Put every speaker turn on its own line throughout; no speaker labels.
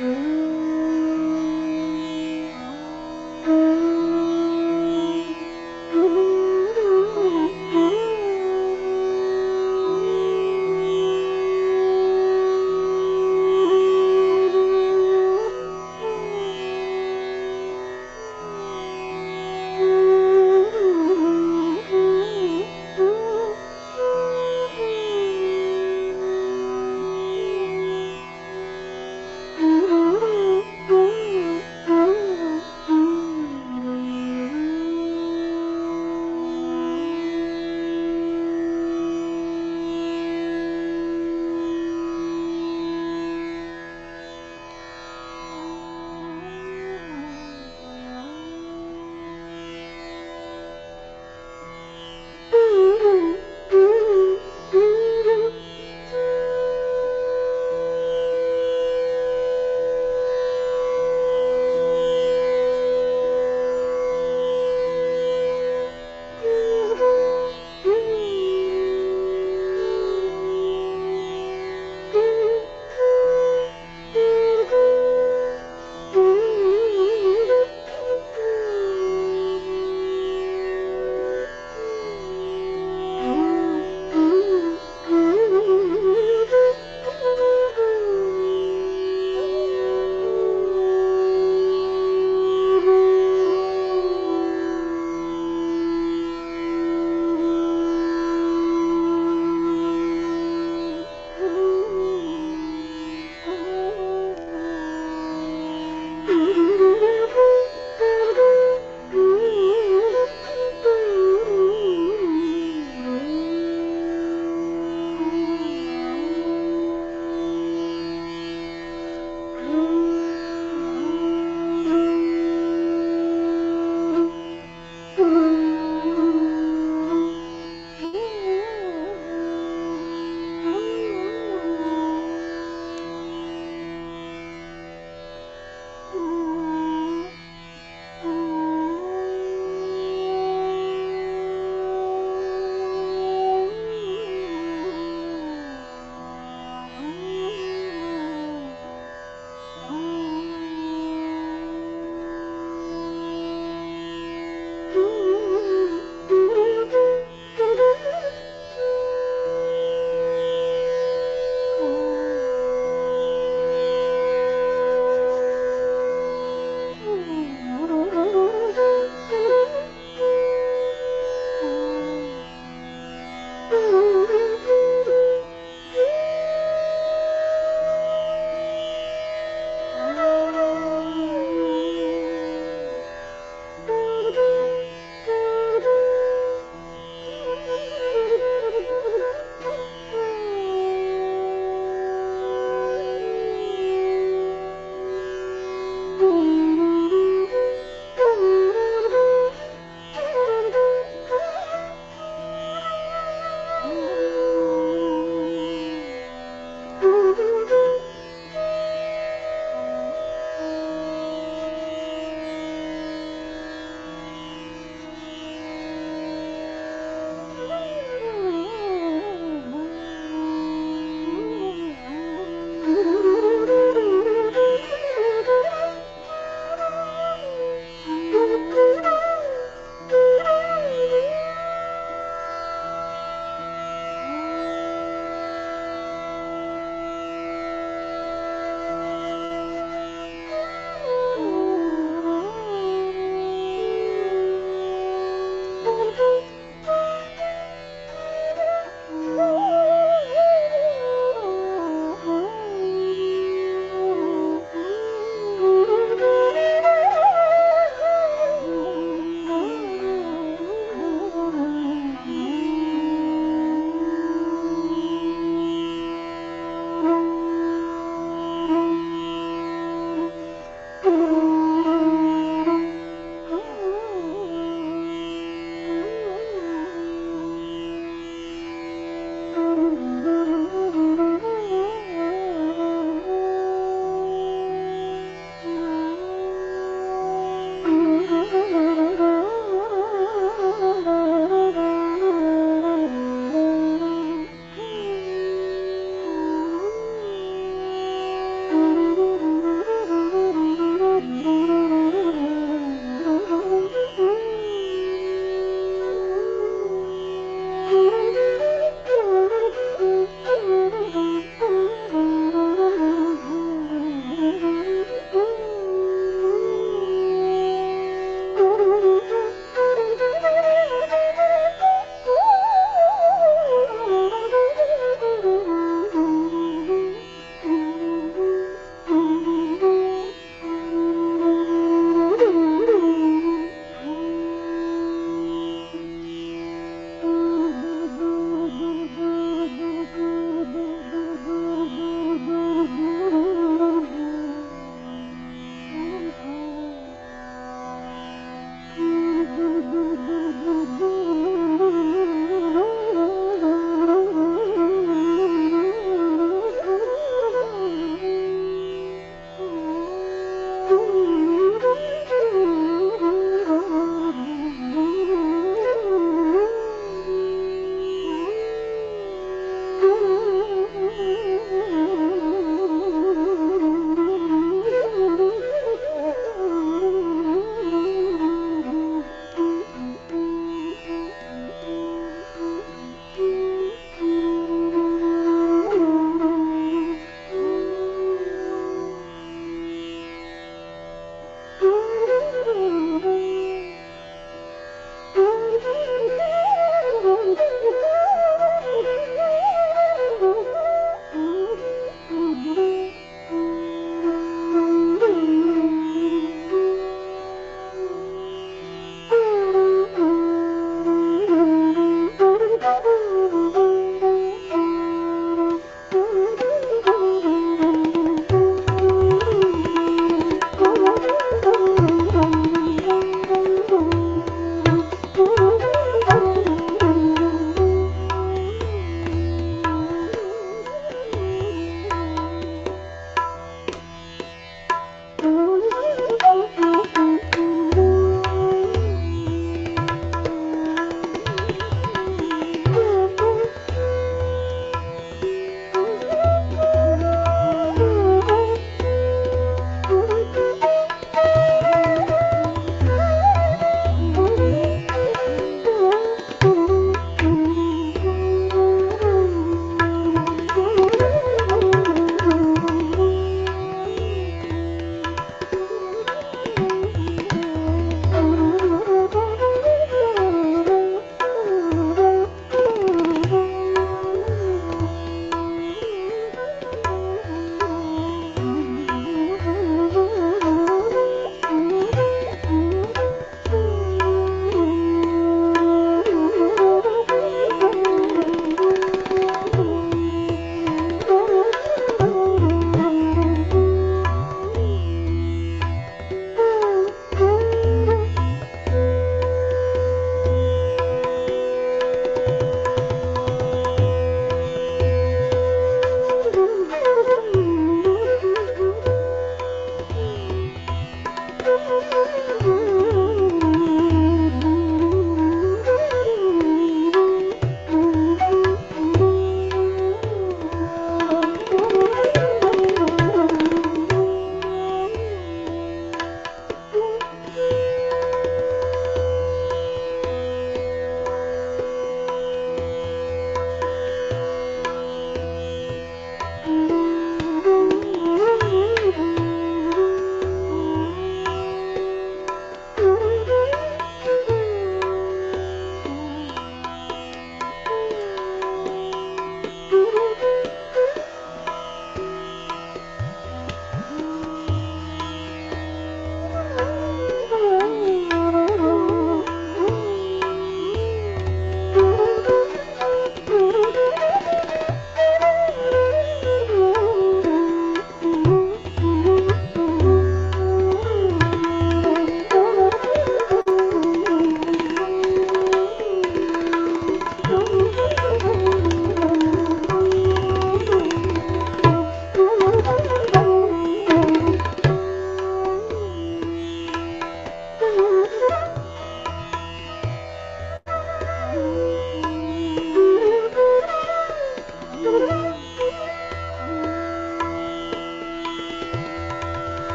Mm-hmm.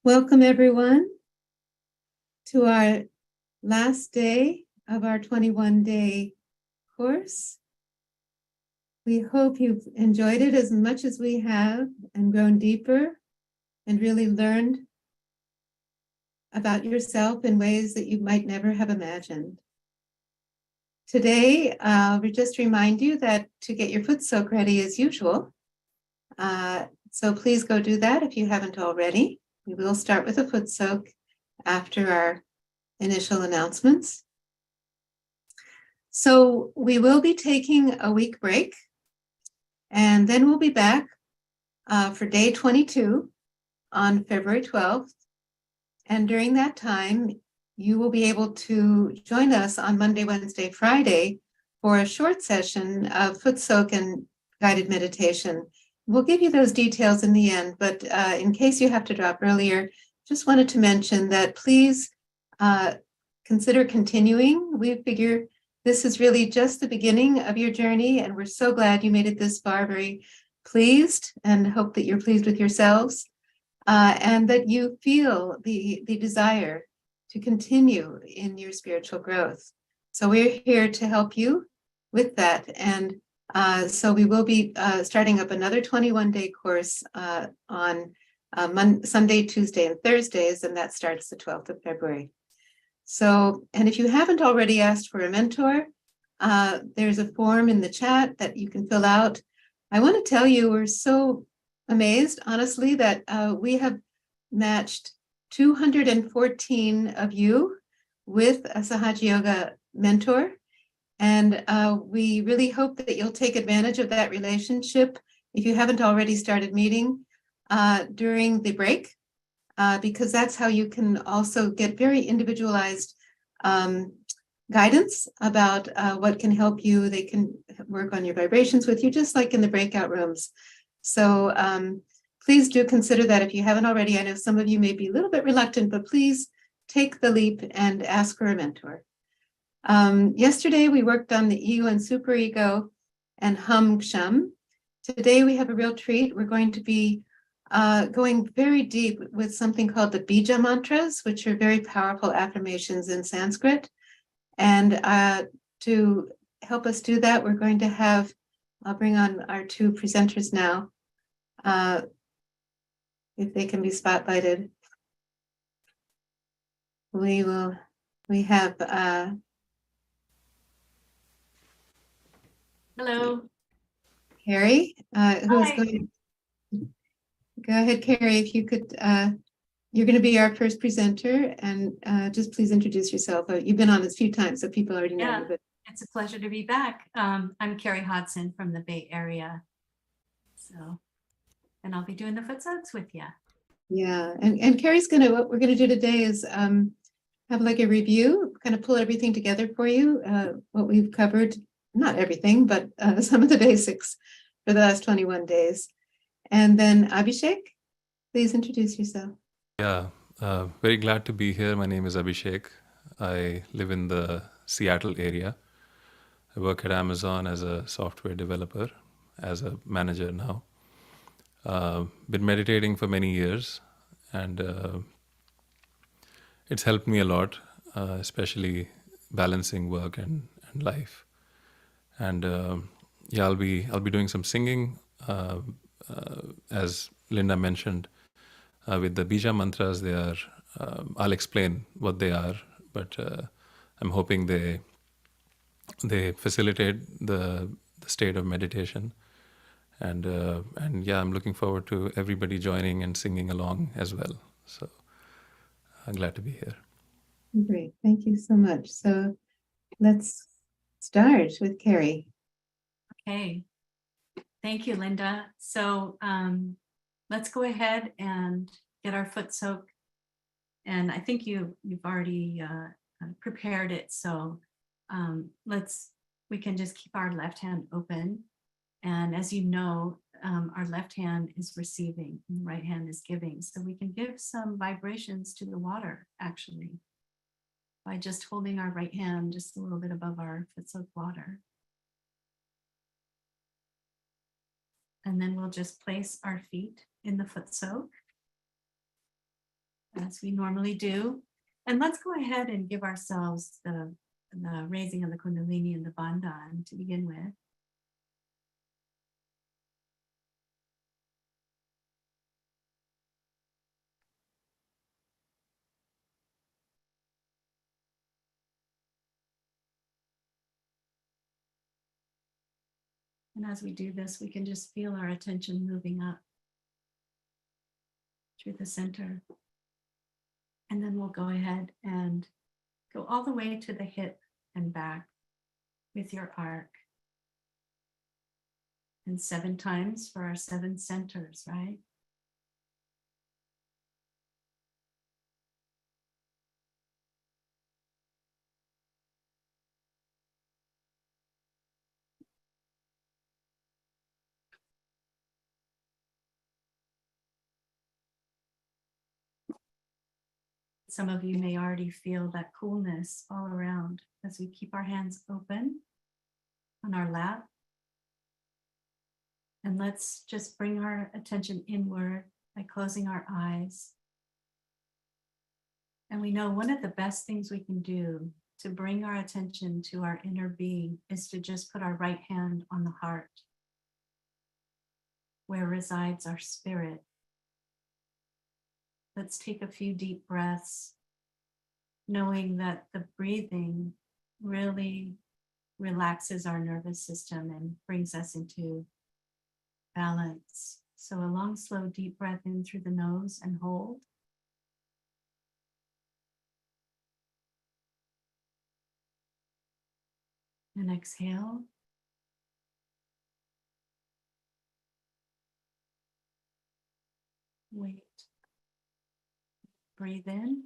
Welcome, everyone, to our last day of our 21-day course. We hope you've enjoyed it as much as we have and grown deeper and really learned about yourself in ways that you might never have imagined. Today, we just remind you that to get your foot soak ready as usual. So please go do that if you haven't already. We will start with a foot soak after our initial announcements. So we will be taking a week break, and then we'll be back for day 22 on February 12th. And during that time, you will be able to join us on Monday, Wednesday, Friday for a short session of foot soak and guided meditation. We'll give you those details in the end, but in case you have to drop earlier, just wanted to mention that please consider continuing. We figure this is really just the beginning of your journey, and we're so glad you made it this far. Very pleased, and hope that you're pleased with yourselves, and that you feel the desire to continue in your spiritual growth. So we're here to help you with that. And so we will be starting up another 21-day course on Sunday, Tuesday, and Thursdays, and that starts the 12th of February. So, and if you haven't already asked for a mentor, there's a form in the chat that you can fill out. I want to tell you, we're so amazed, honestly, that we have matched 214 of you with a Sahaja Yoga mentor. And we really hope that you'll take advantage of that relationship if you haven't already started meeting during the break. Because that's how you can also get very individualized guidance about what can help you. They can work on your vibrations with you, just like in the breakout rooms. So please do consider that if you haven't already. I know some of you may be a little bit reluctant, but please take the leap and ask for a mentor. Yesterday, we worked on the ego and superego and hum ksham. Today, we have a real treat. We're going to be going very deep with something called the Bija Mantras, which are very powerful affirmations in Sanskrit. And to help us do that, we're going to have, I'll bring on our two presenters now, if they can be spotlighted. We have
hello,
Kerry, who's
Hi.
going to go ahead, Kerry, if you could, you're going to be our first presenter, and just please introduce yourself. You've been on a few times, so people already know you. But
it's a pleasure to be back. I'm Kerry Hodson from the Bay Area. So, and I'll be doing the foot soaks with you.
yeah, and Kerry's what we're gonna do today is have like a review, kind of pull everything together for you, what we've covered, not everything, but some of the basics for the last 21 days. And then Abhishek, please introduce yourself.
Yeah, very glad to be here. My name is Abhishek. I live in the Seattle area. I work at Amazon as a software developer, as a manager now. Been meditating for many years, and it's helped me a lot, especially balancing work and life. And yeah, I'll be doing some singing, as Linda mentioned. With the Bija Mantras, they are, I'll explain what they are, but I'm hoping they facilitate the state of meditation. And yeah, I'm looking forward to everybody joining and singing along as well. So I'm glad to be here.
Great, thank you so much. So let's start with Kerry.
Okay, thank you, Linda. So let's go ahead and get our foot soak. And I think you've already prepared it. So we can just keep our left hand open. And as you know, our left hand is receiving and the right hand is giving. So we can give some vibrations to the water, actually, by just holding our right hand just a little bit above our foot soak water. And then we'll just place our feet in the foot soak, as we normally do. And let's go ahead and give ourselves the raising of the Kundalini and the Bandhan to begin with. And as we do this, we can just feel our attention moving up through the center. And then we'll go ahead and go all the way to the hip and back with your arc. And 7 times for our 7 centers, right? Some of you may already feel that coolness all around as we keep our hands open on our lap. And let's just bring our attention inward by closing our eyes. And we know one of the best things we can do to bring our attention to our inner being is to just put our right hand on the heart, where resides our spirit. Let's take a few deep breaths, knowing that the breathing really relaxes our nervous system and brings us into balance. So a long, slow, deep breath in through the nose and hold. And exhale. Wait. Breathe in.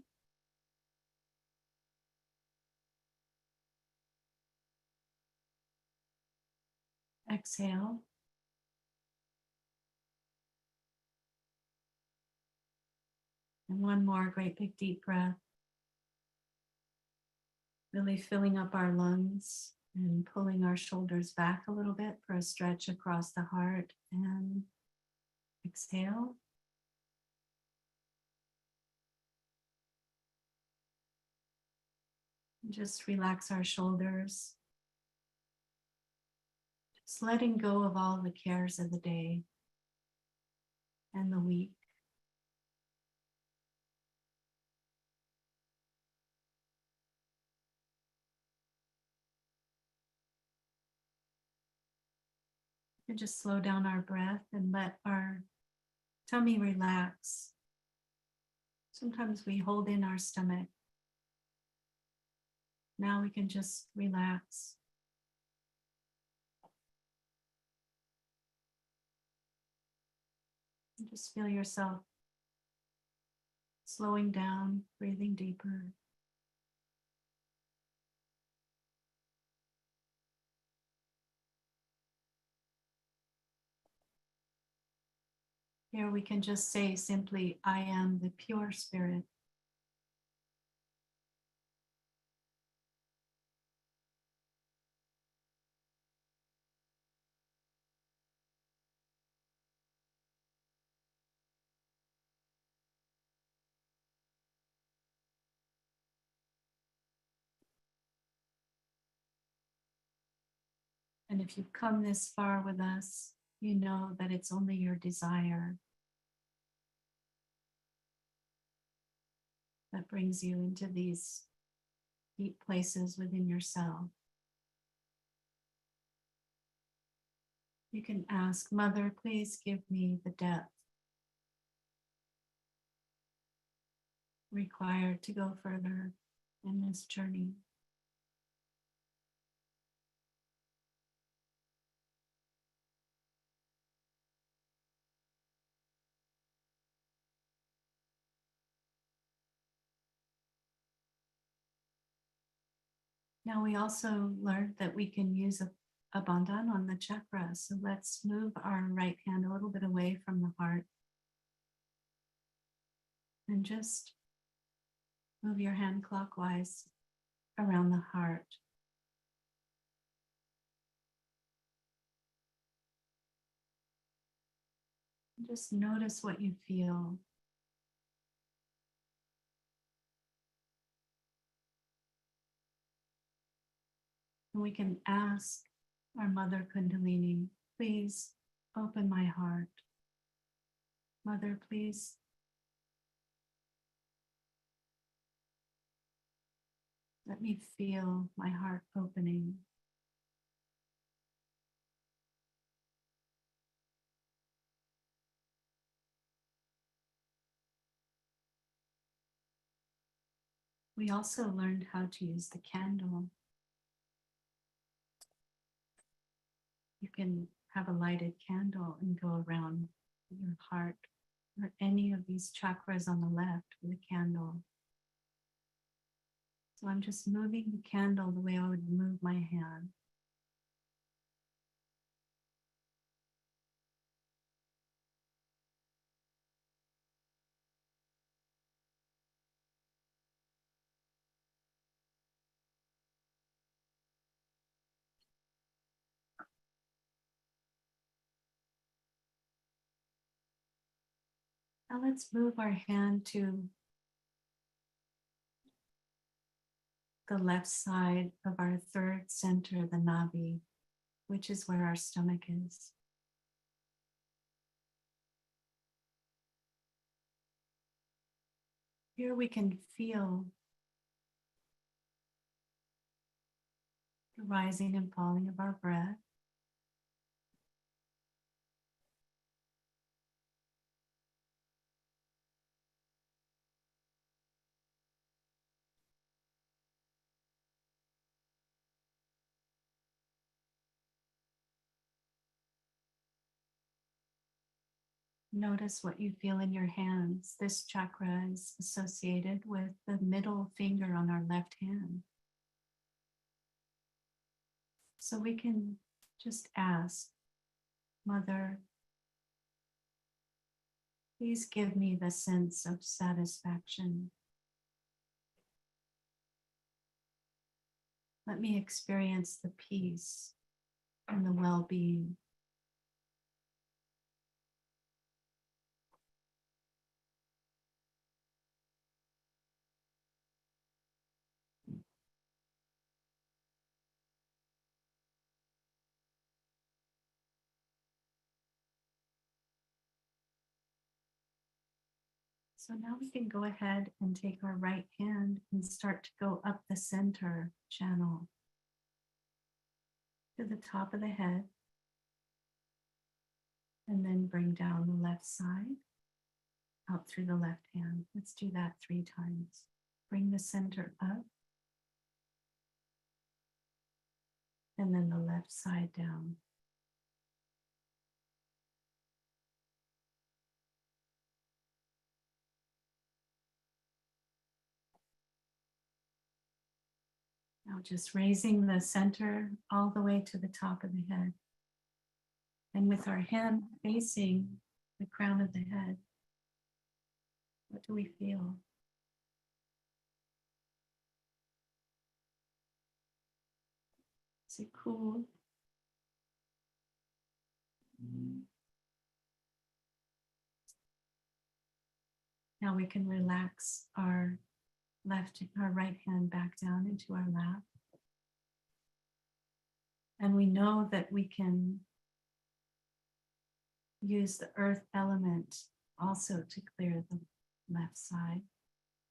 Exhale. And one more great big deep breath. Really filling up our lungs and pulling our shoulders back a little bit for a stretch across the heart. And exhale. Just relax our shoulders. Just letting go of all the cares of the day and the week. And just slow down our breath and let our tummy relax. Sometimes we hold in our stomach. Now we can just relax. And just feel yourself slowing down, breathing deeper. Here we can just say simply, I am the pure spirit. And if you've come this far with us, you know that it's only your desire that brings you into these deep places within yourself. You can ask, Mother, please give me the depth required to go further in this journey. Now we also learned that we can use a bandhan on the chakra. So let's move our right hand a little bit away from the heart. And just move your hand clockwise around the heart. Just notice what you feel. And we can ask our Mother Kundalini, please open my heart. Mother, please let me feel my heart opening. We also learned how to use the candle. You can have a lighted candle and go around your heart or any of these chakras on the left with a candle. So I'm just moving the candle the way I would move my hand. Now let's move our hand to the left side of our third center, the navi, which is where our stomach is. Here we can feel the rising and falling of our breath. Notice what you feel in your hands. This chakra is associated with the middle finger on our left hand. So we can just ask, Mother, please give me the sense of satisfaction. Let me experience the peace and the well-being. So now we can go ahead and take our right hand and start to go up the center channel to the top of the head, and then bring down the left side out through the left hand. Let's do that 3 times. Bring the center up, and then the left side down. Now just raising the center all the way to the top of the head. And with our hand facing the crown of the head, what do we feel? Is it cool? Now we can relax our right hand back down into our lap. And we know that we can use the earth element also to clear the left side.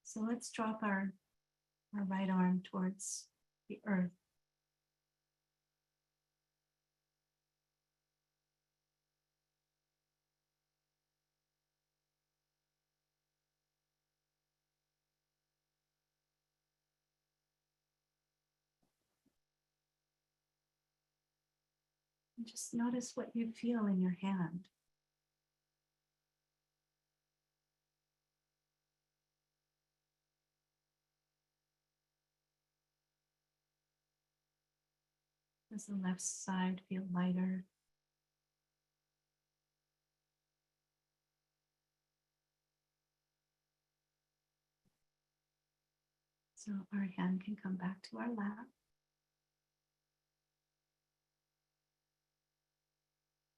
So let's drop our right arm towards the earth. And just notice what you feel in your hand. Does the left side feel lighter? So our hand can come back to our lap.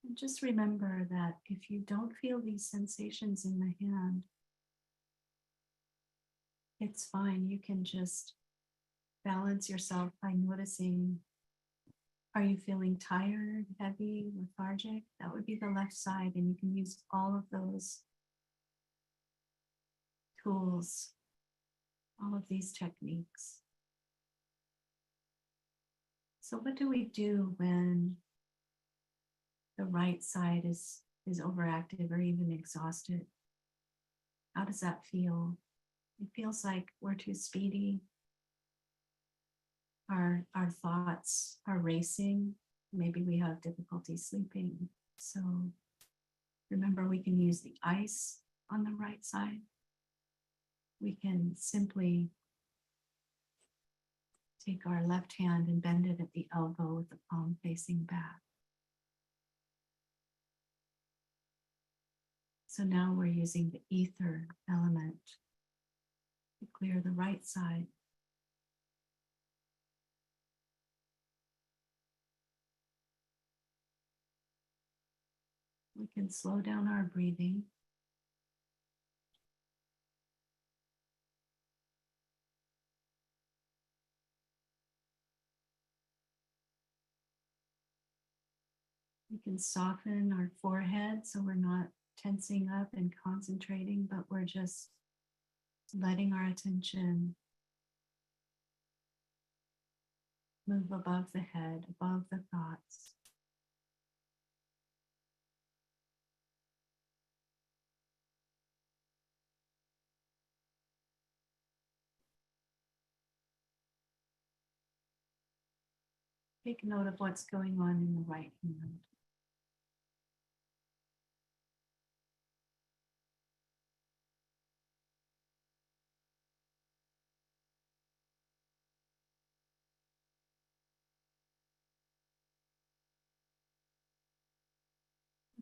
And just remember that if you don't feel these sensations in the hand, it's fine. You can just balance yourself by noticing, are you feeling tired, heavy, lethargic? That would be the left side, and you can use all of those tools, all of these techniques. So what do we do when the right side is overactive or even exhausted? How does that feel? It feels like we're too speedy. Our thoughts are racing. Maybe we have difficulty sleeping. So remember, we can use the ice on the right side. We can simply take our left hand and bend it at the elbow with the palm facing back. So now we're using the ether element to clear the right side. We can slow down our breathing We can soften our forehead so we're not tensing up and concentrating, but we're just letting our attention move above the head, above the thoughts. Take note of what's going on in the right hand.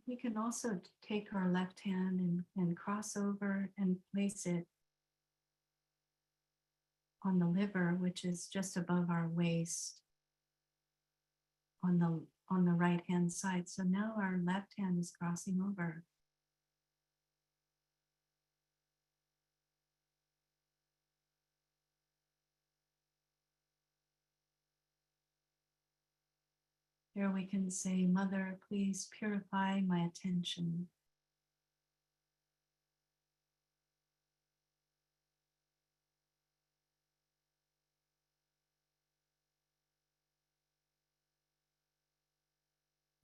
We can also take our left hand and cross over and place it on the liver, which is just above our waist on the right hand side. So now our left hand is crossing over. Here we can say, Mother, please purify my attention.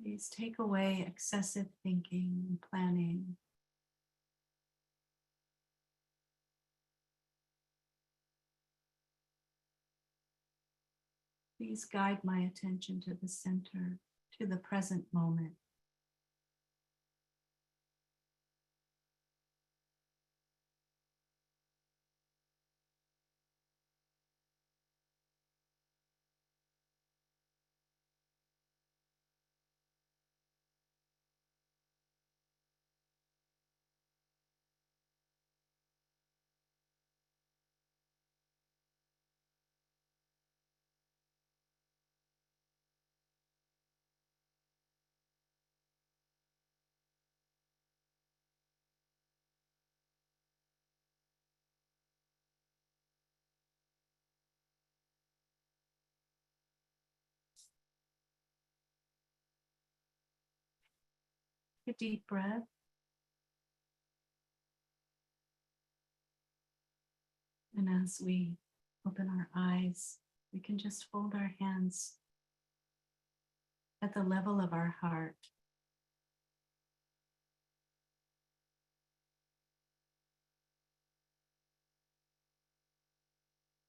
Please take away excessive thinking and planning. Please guide my attention to the center, to the present moment. A deep breath. And as we open our eyes, we can just fold our hands at the level of our heart.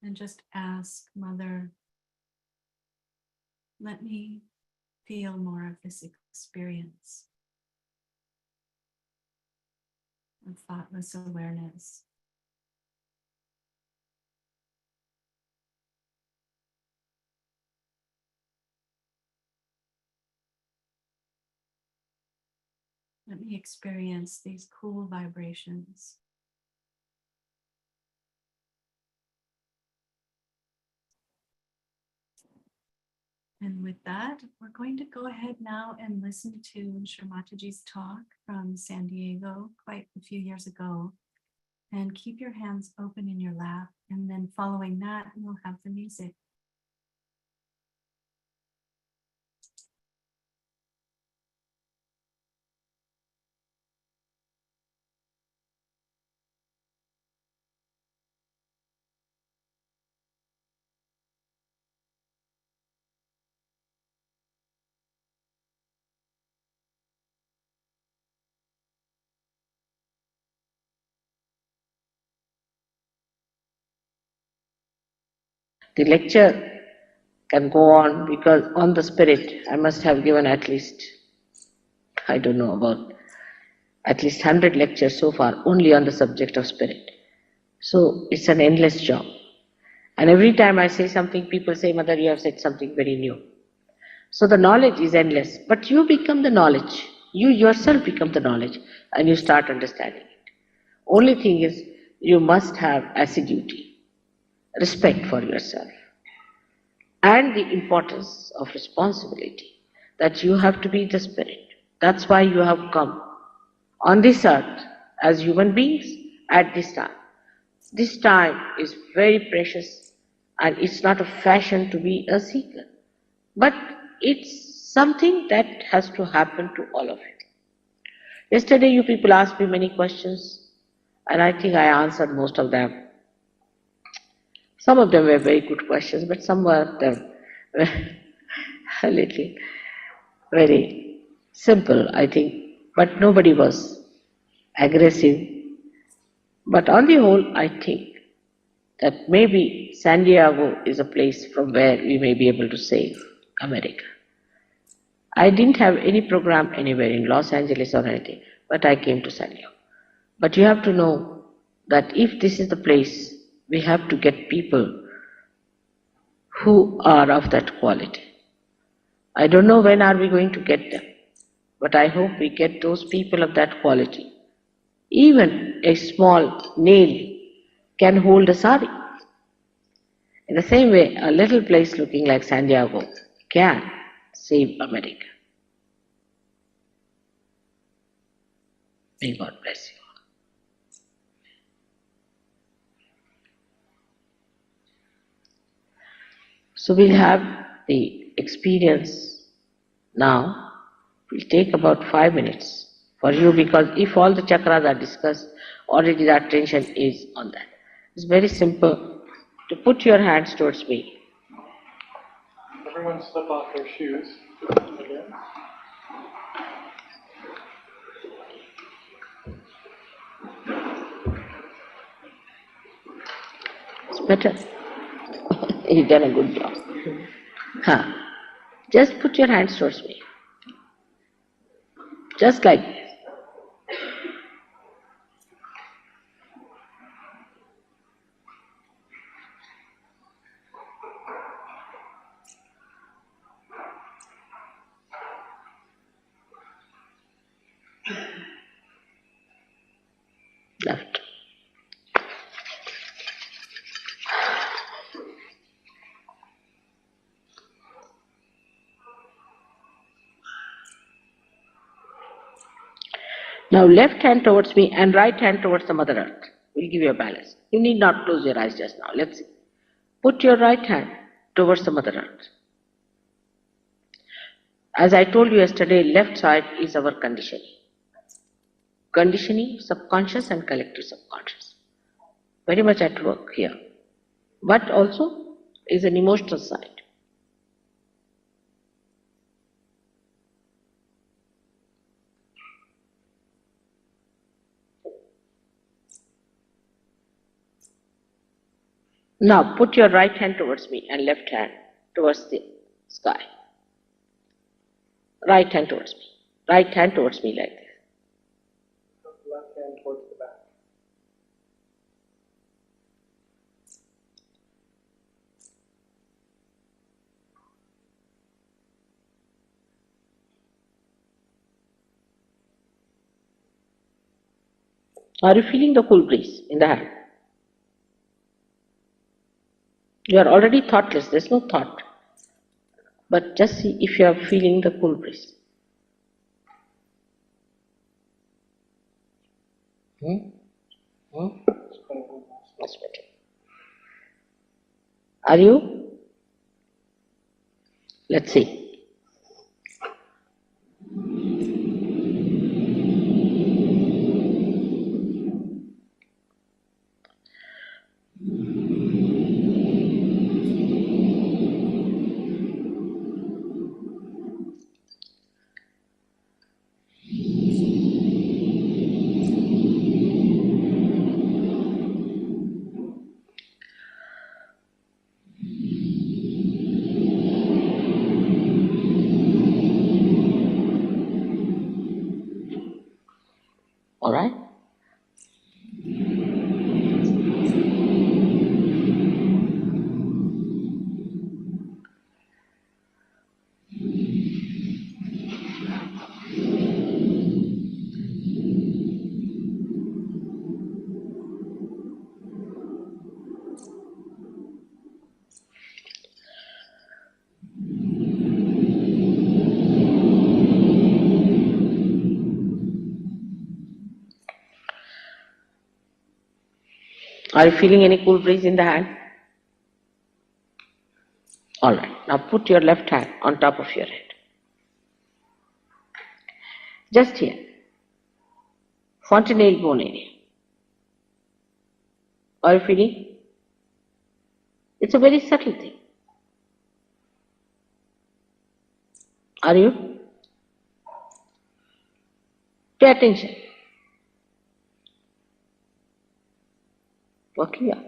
And just ask, Mother, let me feel more of this experience of thoughtless awareness. Let me experience these cool vibrations. And with that, we're going to go ahead now and listen to Shri Mataji's talk from San Diego quite a few years ago. And keep your hands open in your lap. And then following that, we'll have the music.
The lecture can go on because on the spirit I must have given at least, I don't know, about at least 100 lectures so far only on the subject of spirit. So it's an endless job. And every time I say something, people say, Mother, you have said something very new. So the knowledge is endless, but you become the knowledge. You yourself become the knowledge and you start understanding it. Only thing is, you must have assiduity, respect for yourself, and the importance of responsibility, that you have to be the spirit. That's why you have come on this earth as human beings at this time. This time is very precious and it's not a fashion to be a seeker, but it's something that has to happen to all of you. Yesterday you people asked me many questions, and I think I answered most of them. Some of them were very good questions, but some of them were a little very simple, I think. But nobody was aggressive. But on the whole, I think that maybe San Diego is a place from where we may be able to save America. I didn't have any program anywhere in Los Angeles or anything, but I came to San Diego. But you have to know that if this is the place, we have to get people who are of that quality. I don't know when are we going to get them, but I hope we get those people of that quality. Even a small nail can hold a sari. In the same way, a little place looking like San Diego can save America. May God bless you. So we'll have the experience now. We'll take about 5 minutes for you, because if all the chakras are discussed, already the attention is on that. It's very simple to put your hands towards me.
Everyone slip off their shoes again.
It's better. You've done a good job. Huh. Just put your hands towards me. Just like this. Left. Now left hand towards me and right hand towards the Mother Earth. We'll give you a balance. You need not close your eyes just now. Let's see. Put your right hand towards the Mother Earth. As I told you yesterday, left side is our conditioning. Conditioning, subconscious and collective subconscious. Very much at work here. But also is an emotional side. Now put your right hand towards me and left hand towards the sky. Right hand towards me. Right hand towards me like this.
Left hand towards the back.
Are you feeling the cool breeze in the hand? You are already thoughtless, there's no thought. But just see if you are feeling the cool breeze. That's better. Are you? Let's see. All right? Are you feeling any cool breeze in the hand? All right. Now put your left hand on top of your head. Just here. Fontanelle bone area. Are you feeling? It's a very subtle thing. Are you? Pay attention. Working out.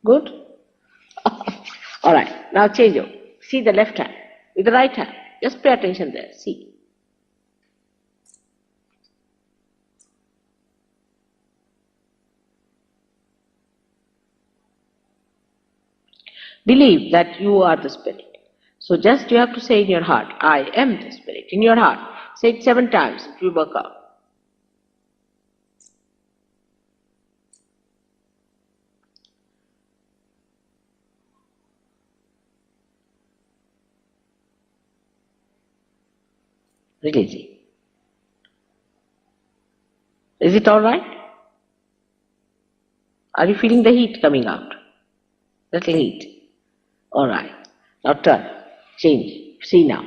Good? Alright, now change over. See the left hand with the right hand. Just pay attention there. See. Believe that you are the spirit. So just you have to say in your heart, I am the spirit. In your heart. Say it 7 times. It will work out. Releasing. Is it alright? Are you feeling the heat coming out? Little heat. Alright. Now turn. Change. See now.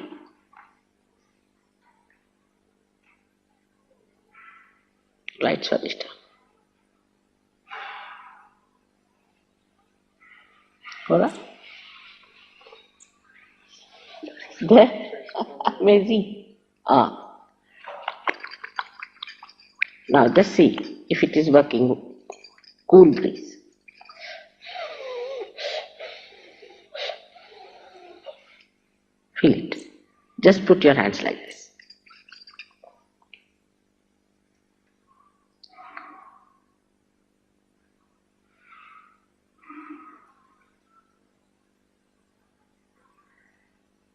Right, Swadhisthana. Alright? There? Amazing. Now just see if it is working. Cool breeze. Feel it. Just put your hands like this.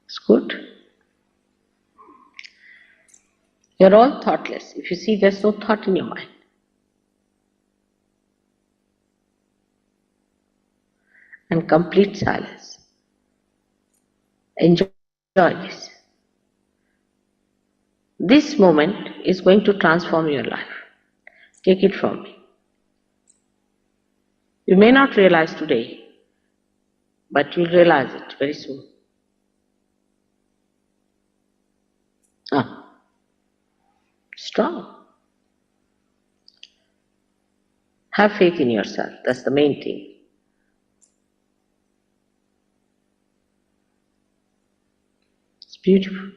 It's good. You're all thoughtless. If you see there's no thought in your mind. And complete silence. Enjoy this. This moment is going to transform your life. Take it from me. You may not realize today, but you'll realize it very soon. Strong. Have faith in yourself. That's the main thing. It's beautiful.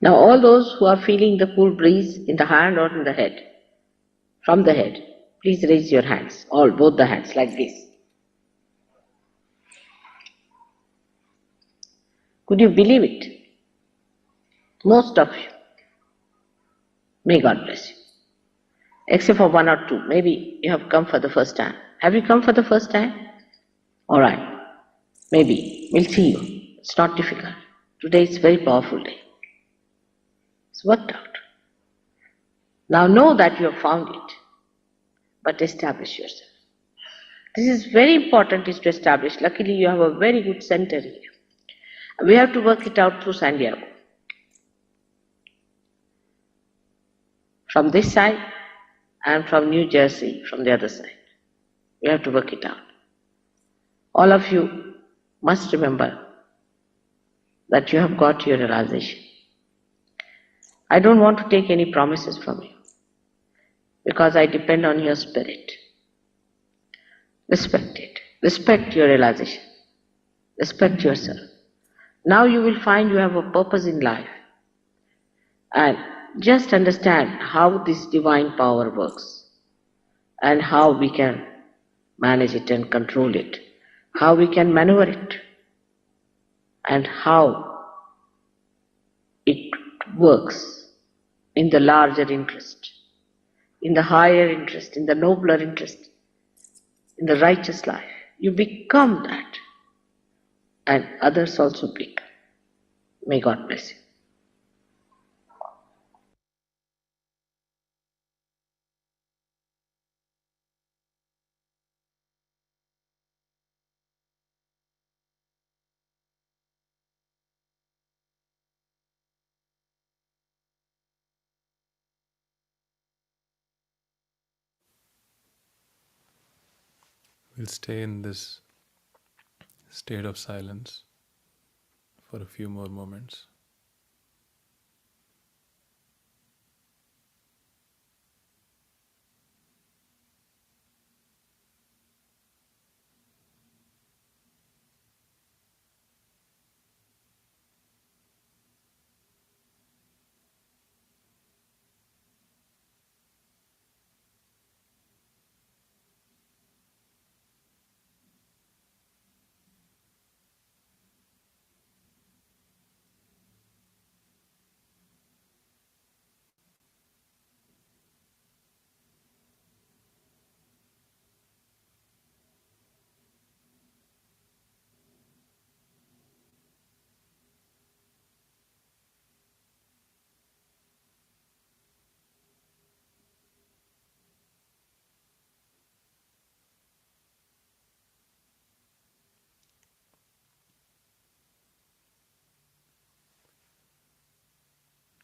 Now all those who are feeling the cool breeze in the hand or in the head, from the head, please raise your hands, both the hands like this. Could you believe it? Most of you. May God bless you. Except for 1 or 2. Maybe you have come for the first time. Have you come for the first time? Alright. Maybe. We'll see you. It's not difficult. Today is a very powerful day. It's worked out. Now know that you have found it. But establish yourself. This is very important is to establish. Luckily you have a very good center here. We have to work it out through San Diego. From this side and from New Jersey, from the other side. We have to work it out. All of you must remember that you have got your realization. I don't want to take any promises from you because I depend on your spirit. Respect it. Respect your realization. Respect yourself. Now you will find you have a purpose in life. And just understand how this divine power works and how we can manage it and control it, how we can maneuver it, and how it works in the larger interest, in the higher interest, in the nobler interest, in the righteous life. You become that, and others also become. May God bless you.
We'll stay in this state of silence for for a few more moments.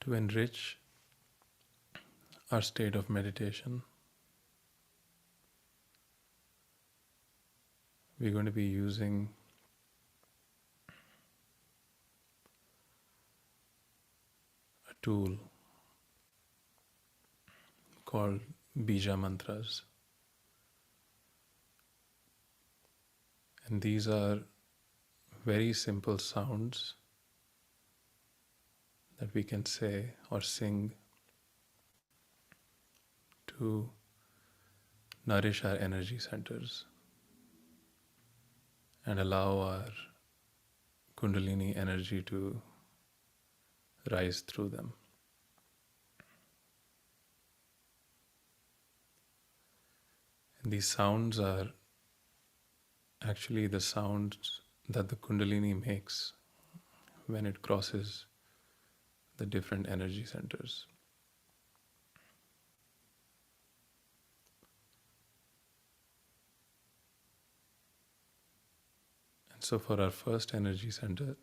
To enrich our state of meditation, we're going to be using a tool called Bija Mantras. And these are very simple sounds that we can say or sing to nourish our energy centers and allow our Kundalini energy to rise through them. And these sounds are actually the sounds that the Kundalini makes when it crosses the different energy centers. And so for our first energy center,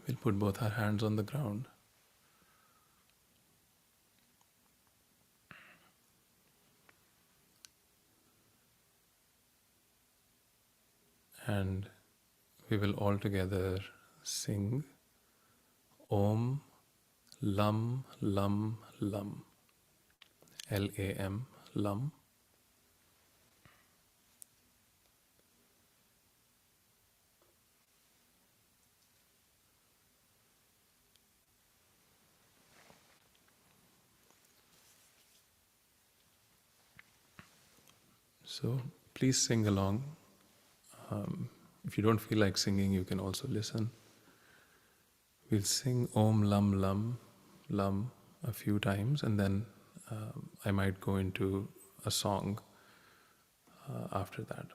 we'll put both our hands on the ground. And we will all together sing Om Lam Lam Lam, Lam, Lam. So please sing along. If you don't feel like singing, you can also listen. We'll sing Om Lam Lam Lam a few times, and then I might go into a song after that.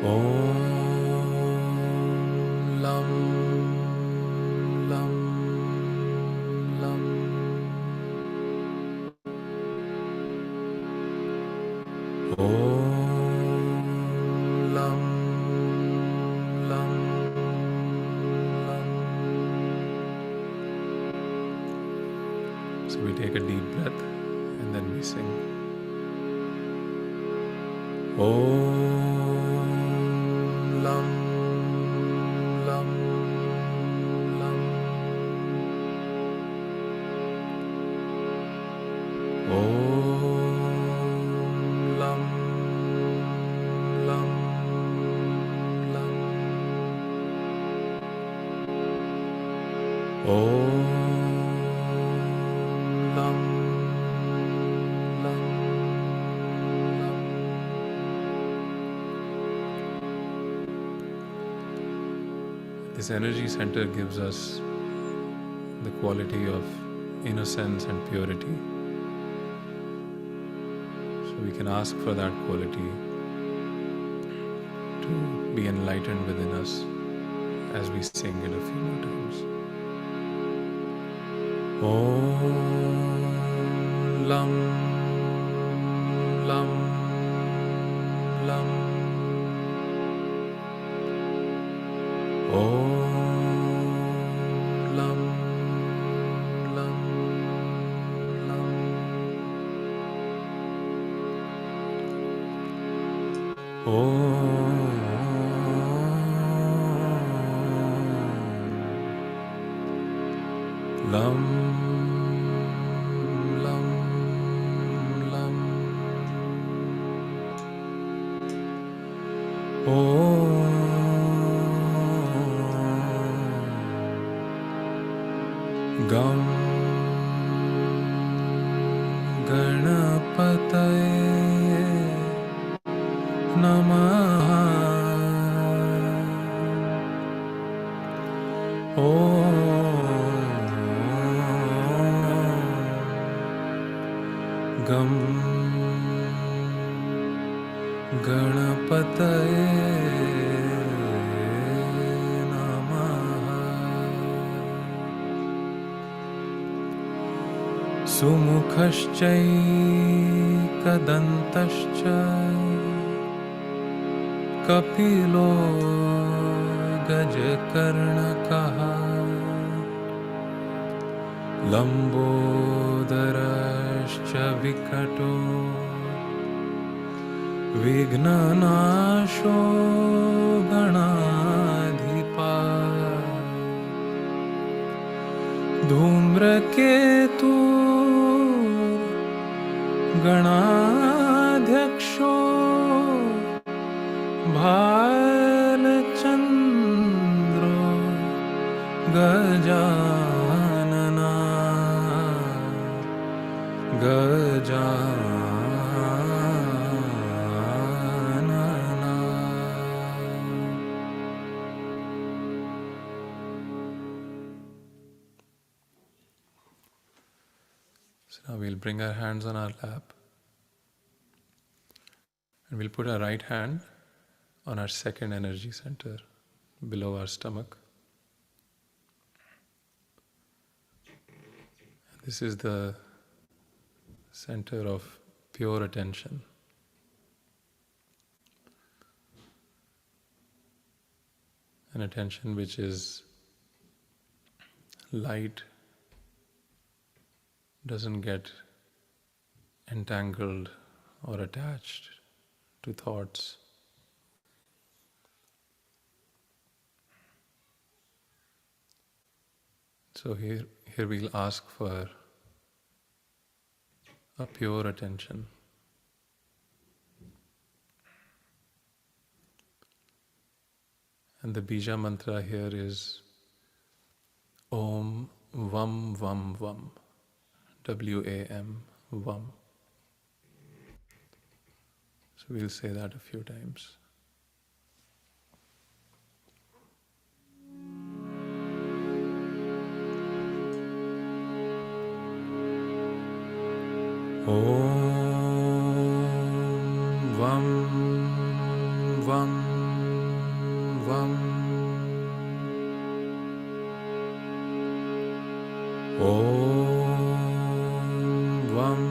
Om Lam Lam Lam. Om Lam Lam Lam. So we take a deep breath and then we sing. Om Lam Lam Lam. Om Lam Lam Lam. Om Lam Lam Lam. This energy center gives us the quality of innocence and purity. So we can ask for that quality to be enlightened within us as we sing it a few more times. Om Lam Lam Lam. Om Lam Lam Lam. Om Lam Lam Lam Om Gam Ganapataye Namaha Om Gam Ganapataye Namaha Sumukhaschaikadantascha Kapilo Gajakarnakaha Lambodarascha Vikato Vignanasho Ganadhipa Dhumraketu Ganadhyaksho Bhalachandro Gajanana So now we'll bring our hands on our lap and we'll put our right hand on our second energy center below our stomach. This is the center of pure attention. An attention which is light, doesn't get entangled or attached to thoughts. So here we'll ask for a pure attention. And the Bija Mantra here is Om Vam Vam Vam. W-A-M, Vam. So we'll say that a few times. Om Vam Vam Vam Om Vam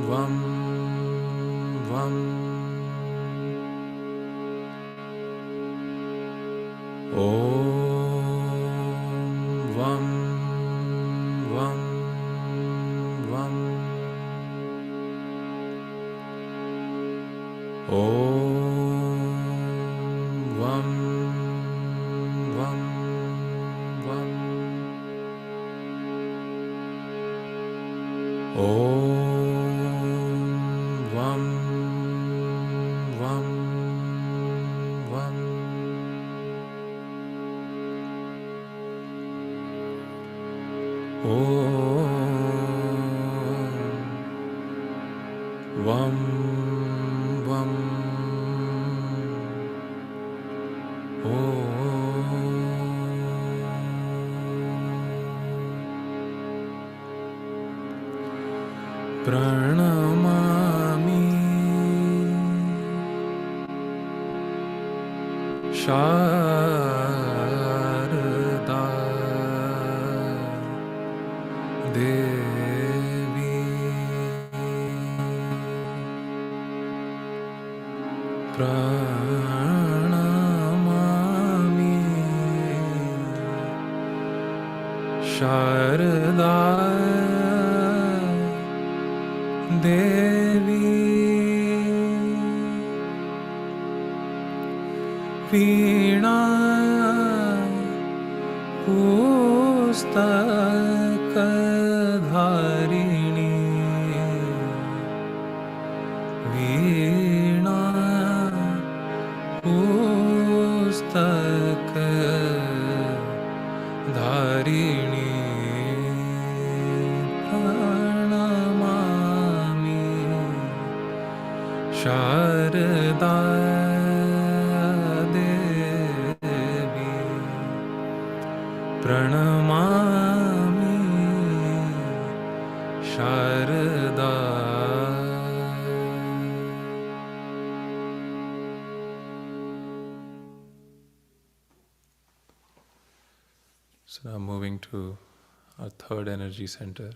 Vam Vam Om Vam Vam Vam Om Vam Vam Vam Om Vam Vam Vam Om Vam Vam Pranamami Sharda Devi Pranamami Sharda Devi वीणा पुस्तकधारिणी वीणा पुस्तकधारिणी प्रणमामि शारदा देवी प्रणमामि Sharda. So now moving to our third energy center,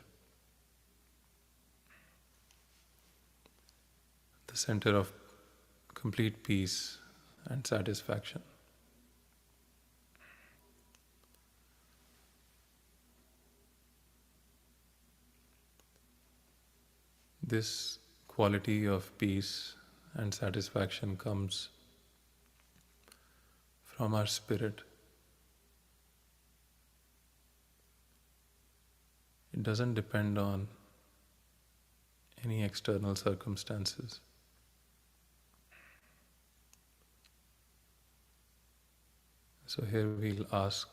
the center of complete peace and satisfaction. This quality of peace and satisfaction comes from our spirit. It doesn't depend on any external circumstances. So here we'll ask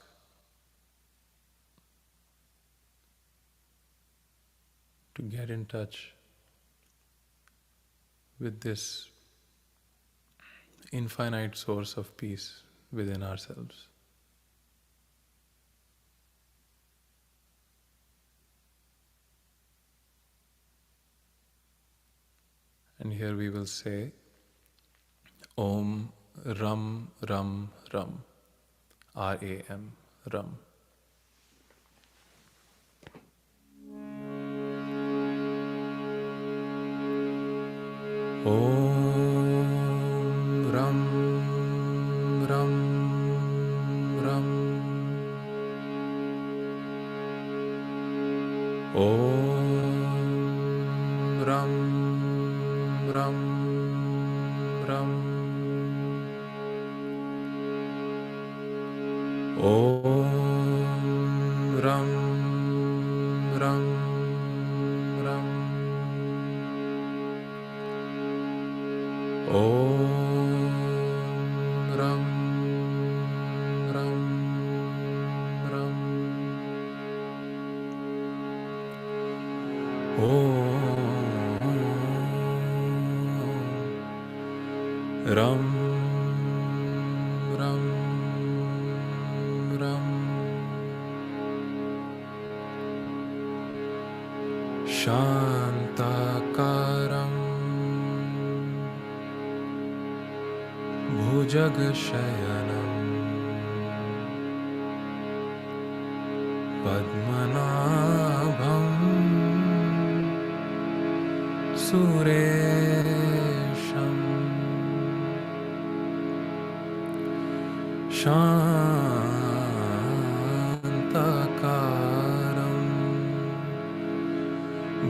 to get in touch with this infinite source of peace within ourselves. And here we will say Om Ram Ram Ram, R-A-M, Ram. Om Ram Ram Ram. Om Ram Ram Ram. Om Ram Ram Ram. Om Ram Ram Ram. Om Ram Ram Ram. Shantakaram Bhujagashayanam Padmanabham Suresham Shantakaram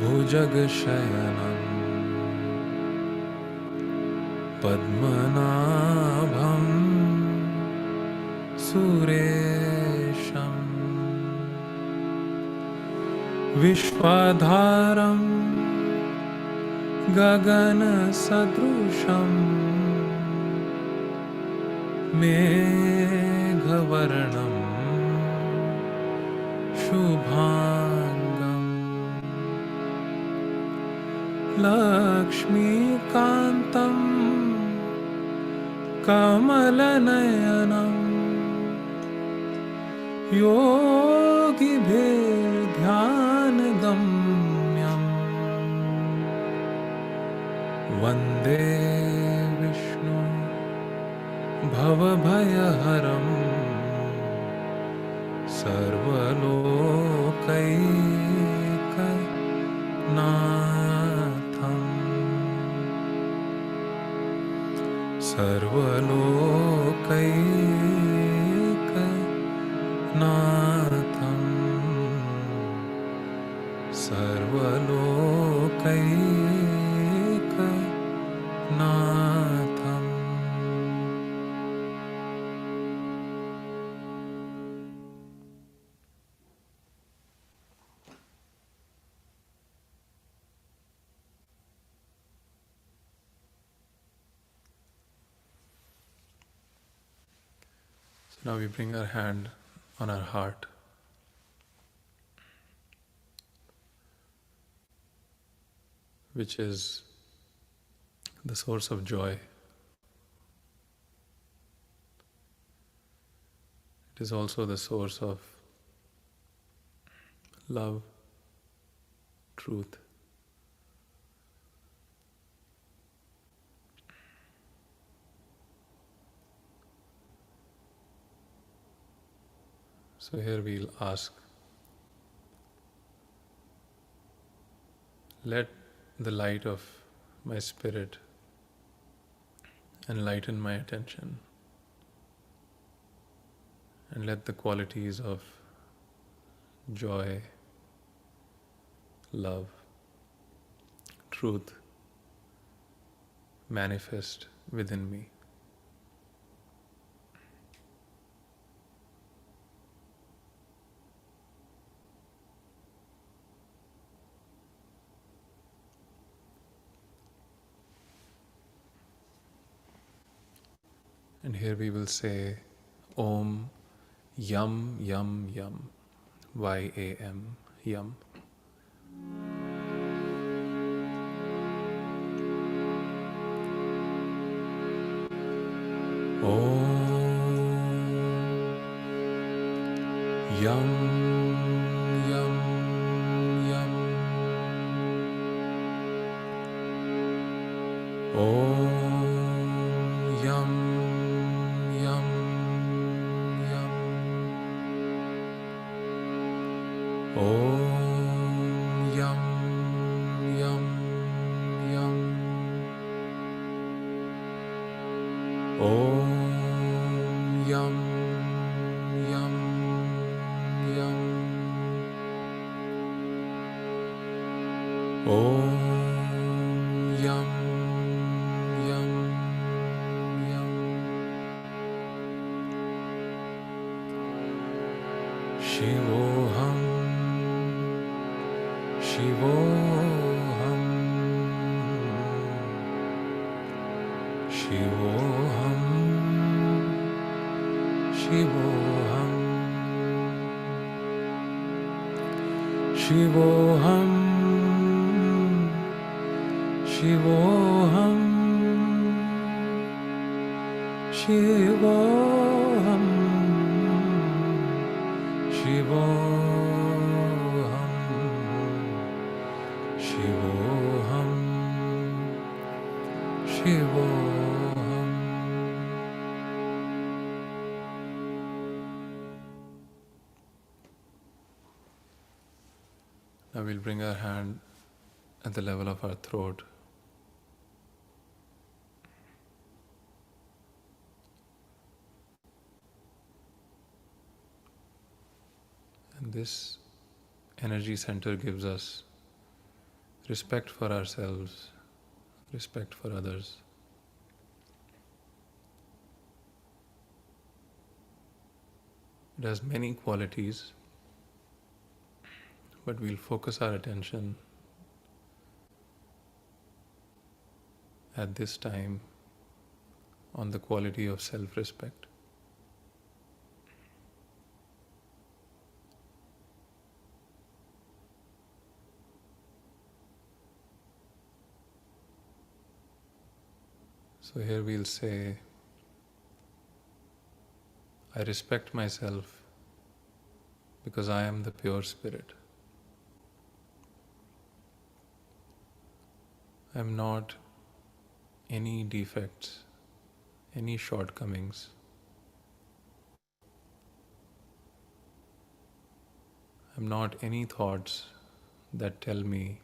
Bhujagashayanam Padmanabham Suresham Vishwadharam Gagana Sadrusham Meghavarnam Shubhangam Lakshmi Kantam Kamalanayanam Yogi Dhyanagam Vande Vishnu Bhavabhayaharam Sarvalokaika Natham Sarvalokaika Natham Sarvalokaika Natham. Now we bring our hand on our heart. Which is the source of joy. It is also the source of love, truth. So here we'll ask, let the light of my spirit enlighten my attention, and let the qualities of joy, love, truth manifest within me. And here we will say Om Yum Yum Yum, Y-A-M, Yum. Om Yum Yum Yum. Om Yum Yum Yum. Om Yum Yum Yum. Om Yum Yum Yum. Om Yum Yum Yum. Shivoham, Shivoham, Shivoham, Shivoham, Shivoham, Shivoham, Shivoham, Shivoham, Shivoham, Shivoham. Now we'll bring our hand at the level of our throat. And this energy center gives us respect for ourselves, respect for others. It has many qualities, but we'll focus our attention at this time on the quality of self-respect. So here we'll say, I respect myself because I am the pure spirit. I am not any defects, any shortcomings. I am not any thoughts that tell me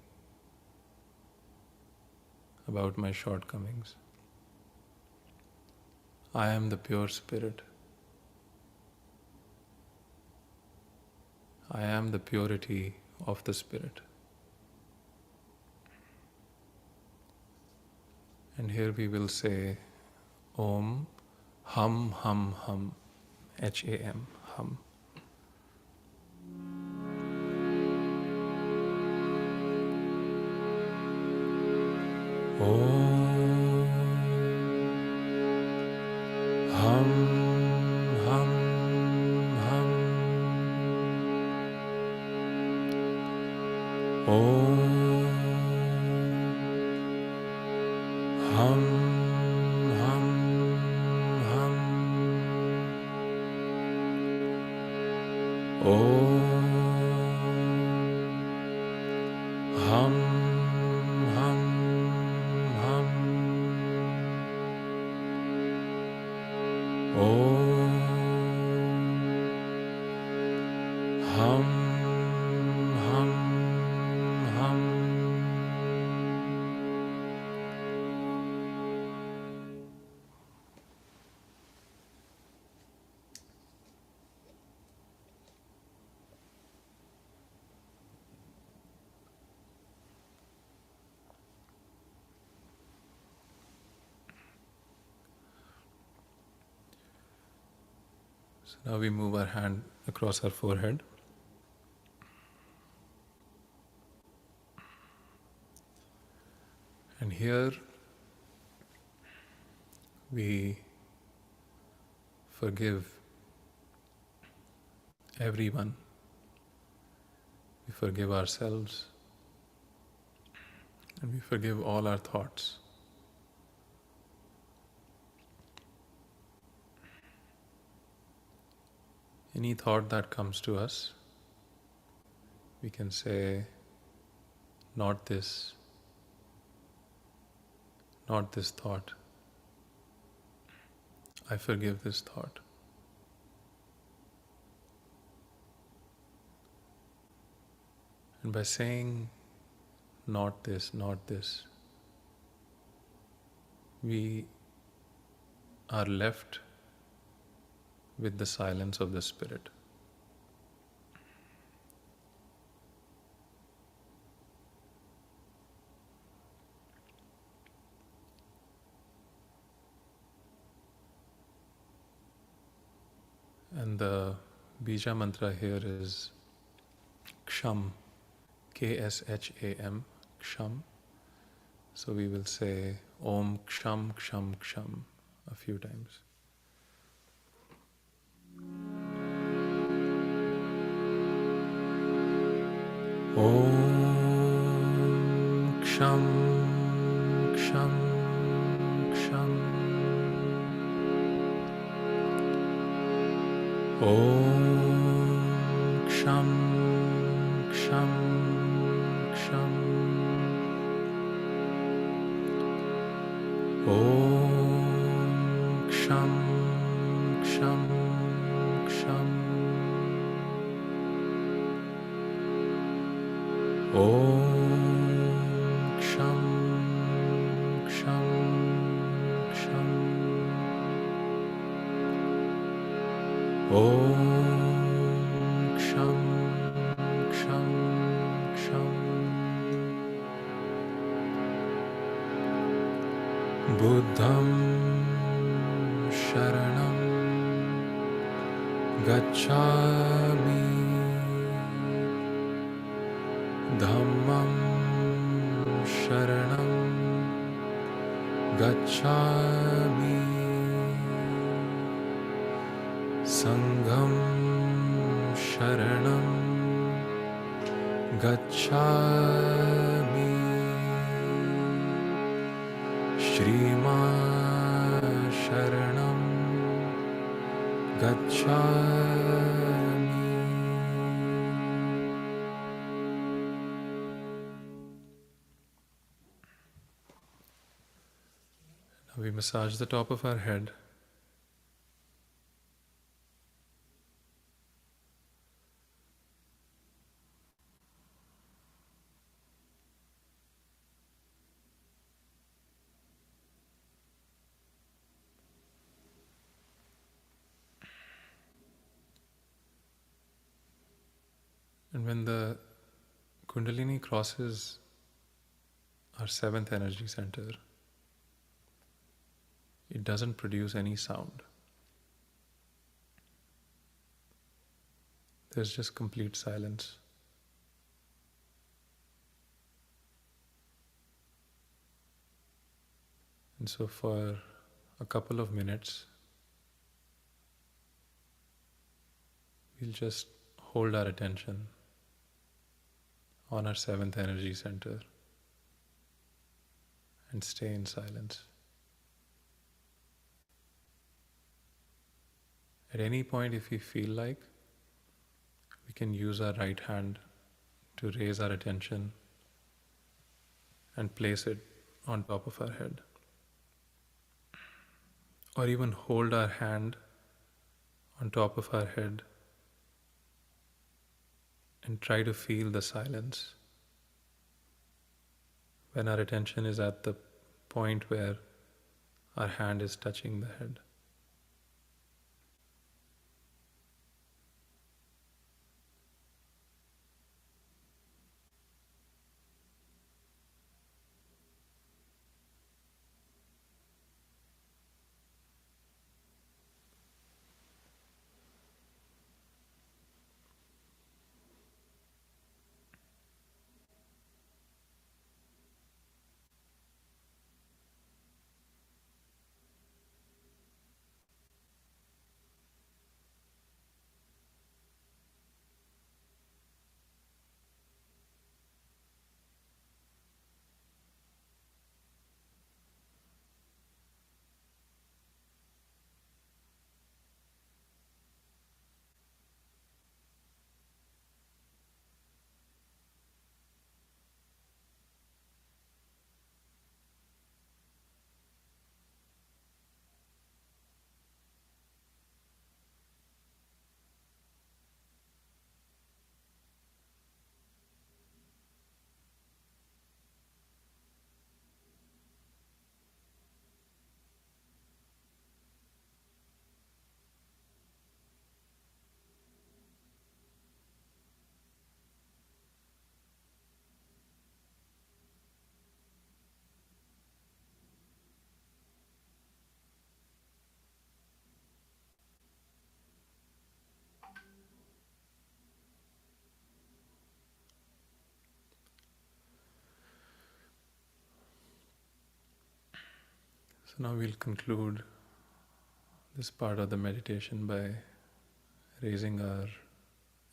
about my shortcomings. I am the pure spirit. I am the purity of the spirit. And here we will say Om Hum Hum Hum, H-A-M, Hum. Om Hum Hum Hum, hum, hum. Om. Hum, hum, hum. So now we move our hand across our forehead. And here we forgive everyone. We forgive ourselves. And we forgive all our thoughts. Any thought that comes to us, we can say, not this thought. I forgive this thought. And by saying, not this, we are left with the silence of the spirit. And the Bija Mantra here is Ksham, Ksham, Ksham. So we will say Om Ksham, Ksham, Ksham a few times. Om Ksham, Ksham, Ksham. Om Ksham, Ksham, Ksham. Om Ksham, Ksham, Ksham. Om Ksham, Ksham, Ksham. Om Ksham, Ksham, Ksham. Buddham Sharanam Gacchami. Dhammam Sharanam Gacchami. Sangham Sharanam Gacchami. Shri Mataji Sharanam Gacchami. Now we massage the top of our head. And when the Kundalini crosses our seventh energy center, it doesn't produce any sound. There's just complete silence. And so for a couple of minutes, we'll just hold our attention on our seventh energy center and stay in silence. At any point, if we feel like, we can use our right hand to raise our attention and place it on top of our head. Or even hold our hand on top of our head and try to feel the silence. When our attention is at the point where our hand is touching the head. So now we'll conclude this part of the meditation by raising our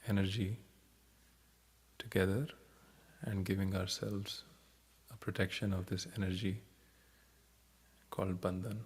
energy together and giving ourselves a protection of this energy called bandhan.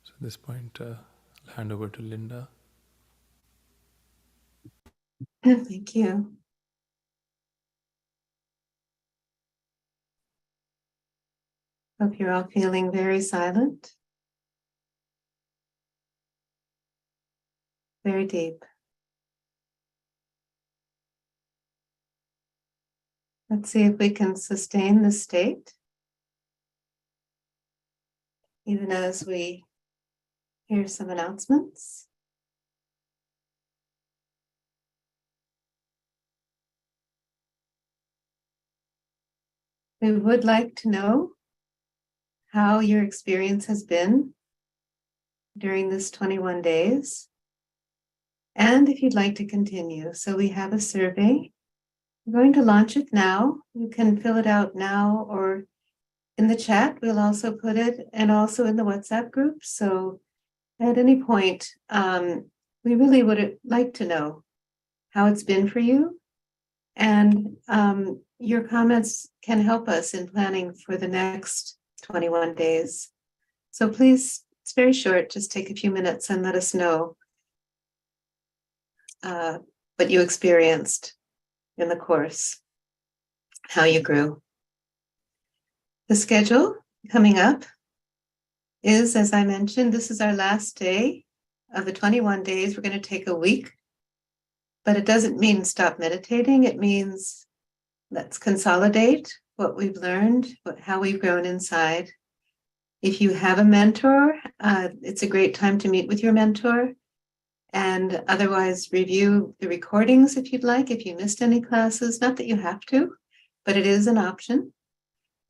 So at this point, I'll hand over to Linda.
Thank you. Hope you're all feeling very silent, very deep. Let's see if we can sustain this state, even as we hear some announcements. We would like to know how your experience has been during this 21 days, and if you'd like to continue. So we have a survey. We're going to launch it now. You can fill it out now or in the chat. We'll also put it, and also in the WhatsApp group. So at any point, we really would like to know how it's been for you. And your comments can help us in planning for the next 21 days. So please, it's very short, just take a few minutes and let us know what you experienced in the course, how you grew. The schedule coming up is, as I mentioned, this is our last day of the 21 days. We're going to take a week, but it doesn't mean stop meditating. It means let's consolidate what we've learned, how we've grown inside. If you have a mentor, it's a great time to meet with your mentor. and otherwise review the recordings if you'd like, if you missed any classes. Not that you have to, but it is an option.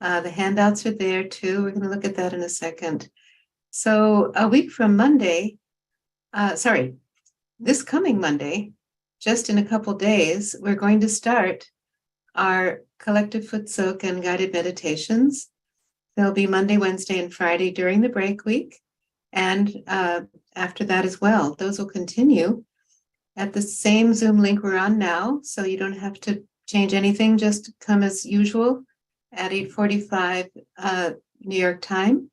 The handouts are there too. We're going to look at that in a second. So a week from Monday, this coming Monday, just in a couple days, we're going to start our collective foot soak and guided meditations. They'll be Monday, Wednesday, and Friday during the break week, and after that as well. Those will continue at the same Zoom link we're on now, so you don't have to change anything. Just come as usual at 8:45 New York time.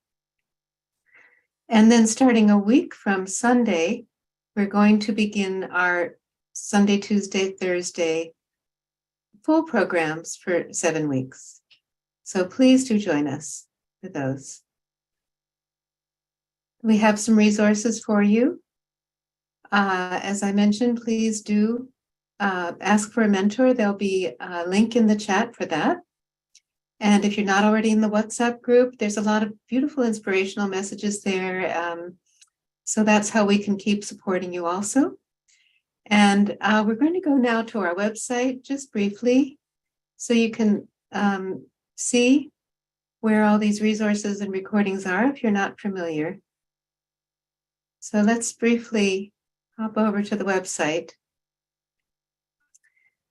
And then starting a week from Sunday, we're going to begin our Sunday, Tuesday, Thursday full programs for 7 weeks. So please do join us for those. We have some resources for you. As I mentioned, please do ask for a mentor. There'll be a link in the chat for that. And if you're not already in the WhatsApp group, there's a lot of beautiful inspirational messages there. So that's how we can keep supporting you also. And we're going to go now to our website just briefly so you can see where all these resources and recordings are if you're not familiar. So let's briefly hop over to the website.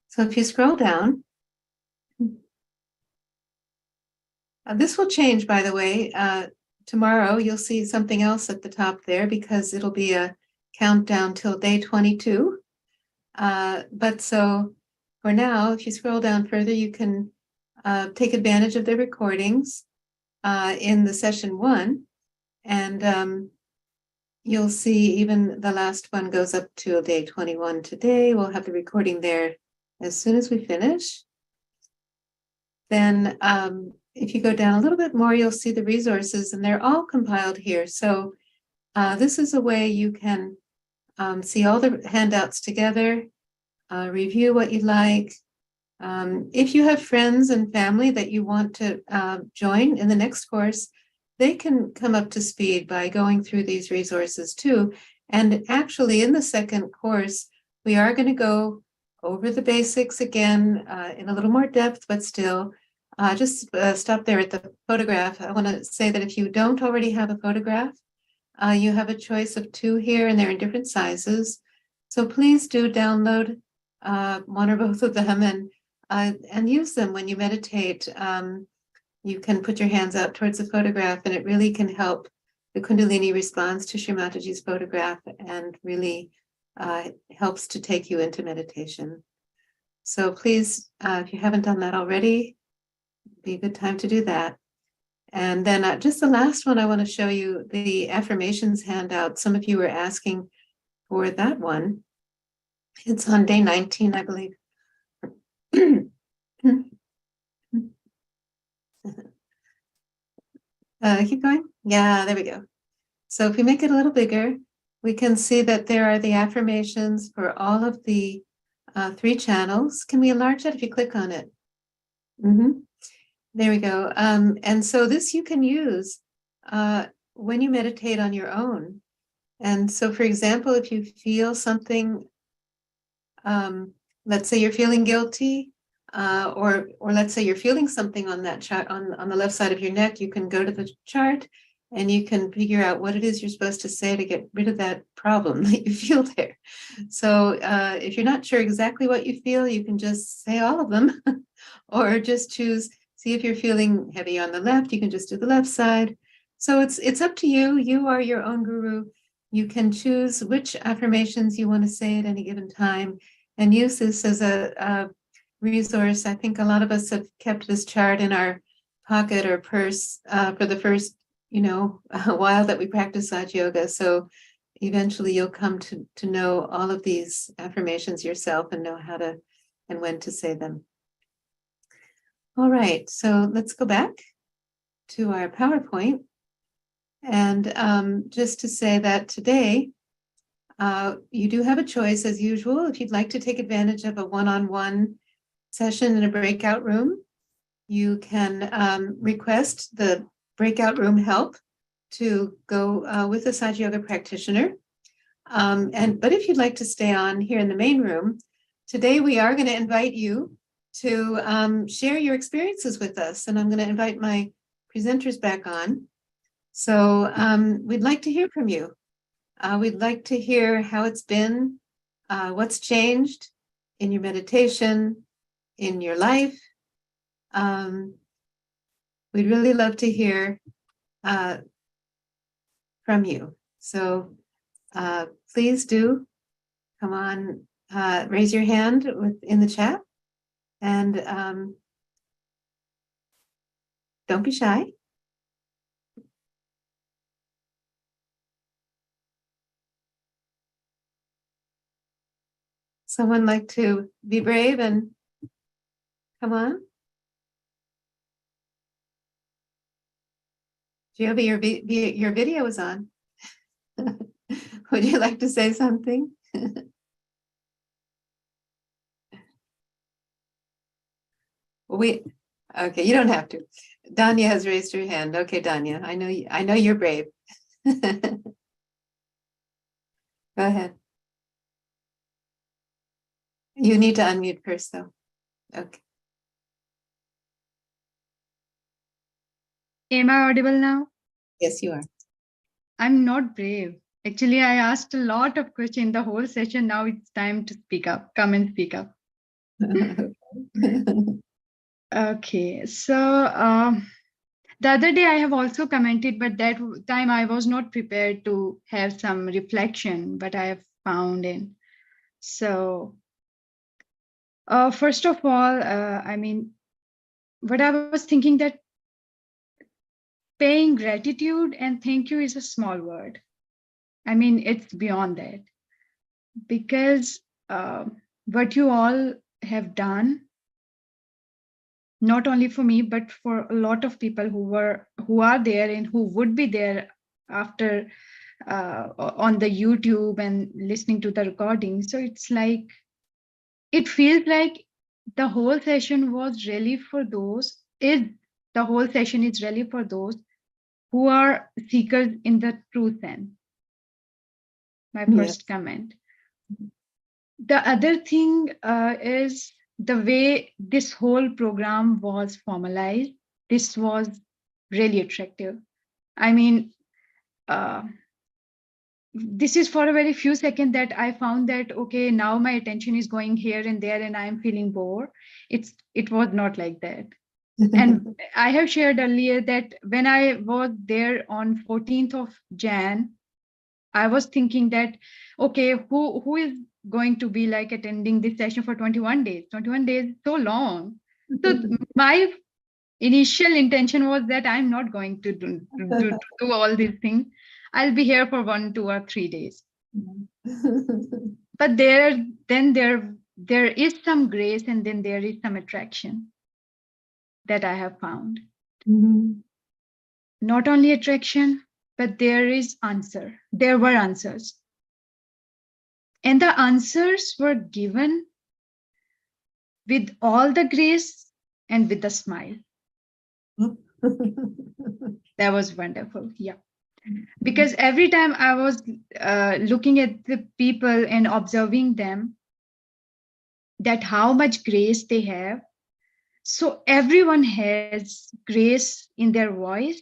So if you scroll down, this will change, by the way. Tomorrow you'll see something else at the top there because it'll be a countdown till day 22. But so for now, if you scroll down further, you can take advantage of the recordings in the session 1. And you'll see even the last one goes up to day 21 today. We'll have the recording there as soon as we finish. Then if you go down a little bit more, you'll see the resources, and they're all compiled here. So this is a way you can see all the handouts together, review what you like. If you have friends and family that you want to join in the next course, they can come up to speed by going through these resources too. And actually, in the second course, we are going to go over the basics again in a little more depth, but still, just stop there at the photograph. I want to say that if you don't already have a photograph, you have a choice of 2 here, and they're in different sizes. So please do download one or both of them and use them when you meditate. You can put your hands out towards the photograph, and it really can help the Kundalini response to Shri Mataji's photograph and really helps to take you into meditation. So please, if you haven't done that already, it'd be a good time to do that. And then just the last one, I want to show you the affirmations handout. Some of you were asking for that one. It's on day 19, I believe. Keep going. Yeah, there we go. So if we make it a little bigger, we can see that there are the affirmations for all of the 3 channels. Can we enlarge that if you click on it? There we go. And so this you can use when you meditate on your own. And so, for example, if you feel something, let's say you're feeling guilty, or let's say you're feeling something on that chart on the left side of your neck, you can go to the chart and you can figure out what it is you're supposed to say to get rid of that problem that you feel there. So if you're not sure exactly what you feel, you can just say all of them or just choose. See if you're feeling heavy on the left, you can just do the left side. So it's up to you. You are your own guru. You can choose which affirmations you want to say at any given time and use this as a resource. I think a lot of us have kept this chart in our pocket or purse for the first, a while that we practice Sahaja Yoga. So eventually you'll come to know all of these affirmations yourself and know how to and when to say them. All right, so let's go back to our PowerPoint. And just to say that today, you do have a choice as usual. If you'd like to take advantage of a one-on-one session in a breakout room, you can request the breakout room help to go with a Sahaja Yoga practitioner. But if you'd like to stay on here in the main room, today we are going to invite you to share your experiences with us. And I'm going to invite my presenters back on. So we'd like to hear from you. We'd like to hear how it's been, what's changed in your meditation, in your life. We'd really love to hear from you. So please do come on, raise your hand in the chat, and don't be shy. Someone like to be brave and come on? Giovi, your video is on. Would you like to say something? Okay, you don't have to. Danya has raised her hand. Okay, Danya, I know you're brave. Go ahead. You need to unmute first, though. Okay.
Am I audible now?
Yes, you are.
I'm not brave. Actually, I asked a lot of questions the whole session. Now it's time to speak up. Come and speak up. Okay, so the other day I have also commented, but that time I was not prepared to have some reflection, but I have found in. So first of all, I mean, what I was thinking that paying gratitude and thank you is a small word. I mean, it's beyond that, because what you all have done, not only for me, but for a lot of people who are there and who would be there after on the YouTube and listening to the recording. So it's like, it feels like the whole session was really for those, the whole session is really for those who are seekers in the true sense. My first comment. The other thing is the way this whole program was formalized. This was really attractive. I mean, this is for a very few seconds that I found that, okay, now my attention is going here and there and I'm feeling bored. It was not like that. And I have shared earlier that when I was there on 14th of Jan, I was thinking that, okay, who is going to be like attending this session for 21 days? 21 days is so long. So my initial intention was that I'm not going to do all these things. I'll be here for 1, 2, or 3 days. But there is some grace, and then there is some attraction that I have found. Not only attraction, but there is answer. There were answers. And the answers were given with all the grace and with the smile. That was wonderful. Yeah. Because every time I was looking at the people and observing them, that how much grace they have. So everyone has grace in their voice,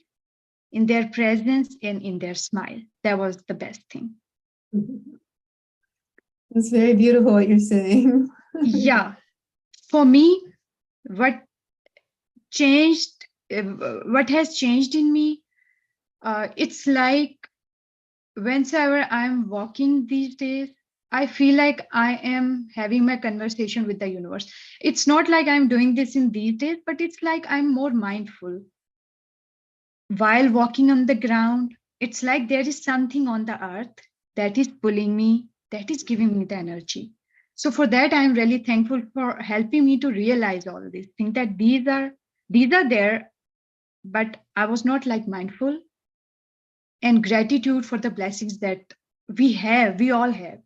in their presence, and in their smile. That was the best thing.
It's very beautiful what you're saying.
Yeah. For me, what has changed in me, it's like whenever I'm walking these days, I feel like I am having my conversation with the universe. It's not like I'm doing this in these days, but it's like I'm more mindful. While walking on the ground, it's like there is something on the earth that is pulling me, that is giving me the energy. So for that, I'm really thankful for helping me to realize all these things, that these are there, but I was not like mindful. And gratitude for the blessings that we all have.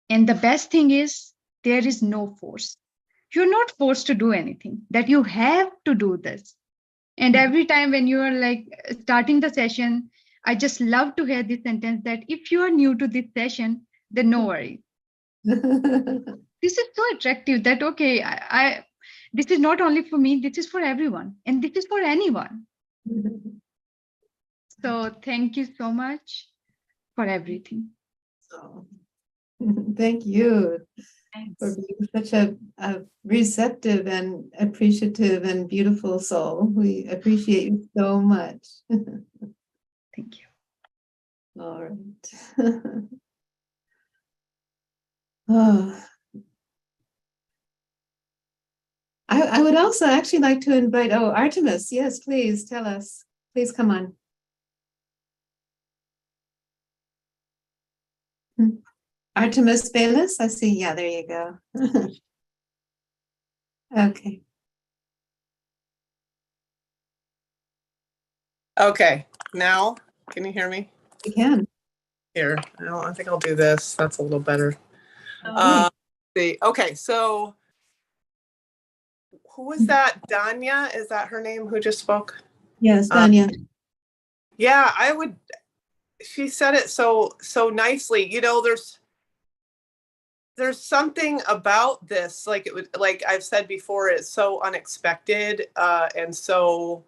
And the best thing is, there is no force. You're not forced to do anything, that you have to do this. And every time when you are like starting the session, I just love to hear this sentence that if you are new to this session, then no worries. This is so attractive that, okay, I this is not only for me, this is for everyone, and this is for anyone. So thank you so much for everything.
So, thank you for
Thanks.
being such a receptive and appreciative and beautiful soul. We appreciate you so much.
Thank you.
All right. Oh. I would also actually like to invite, Artemis, yes, please tell us. Please come on. Artemis Bayless, I see. Yeah, there you go. Okay.
Okay, now can you hear me?
You can.
Here, I think I'll do this. That's a little better.
Oh,
Okay, so who was that? Danya, is that her name? Who just spoke?
Yes, Danya.
Yeah, she said it so nicely. There's something about this, like it would, like I've said before, it's so unexpected and so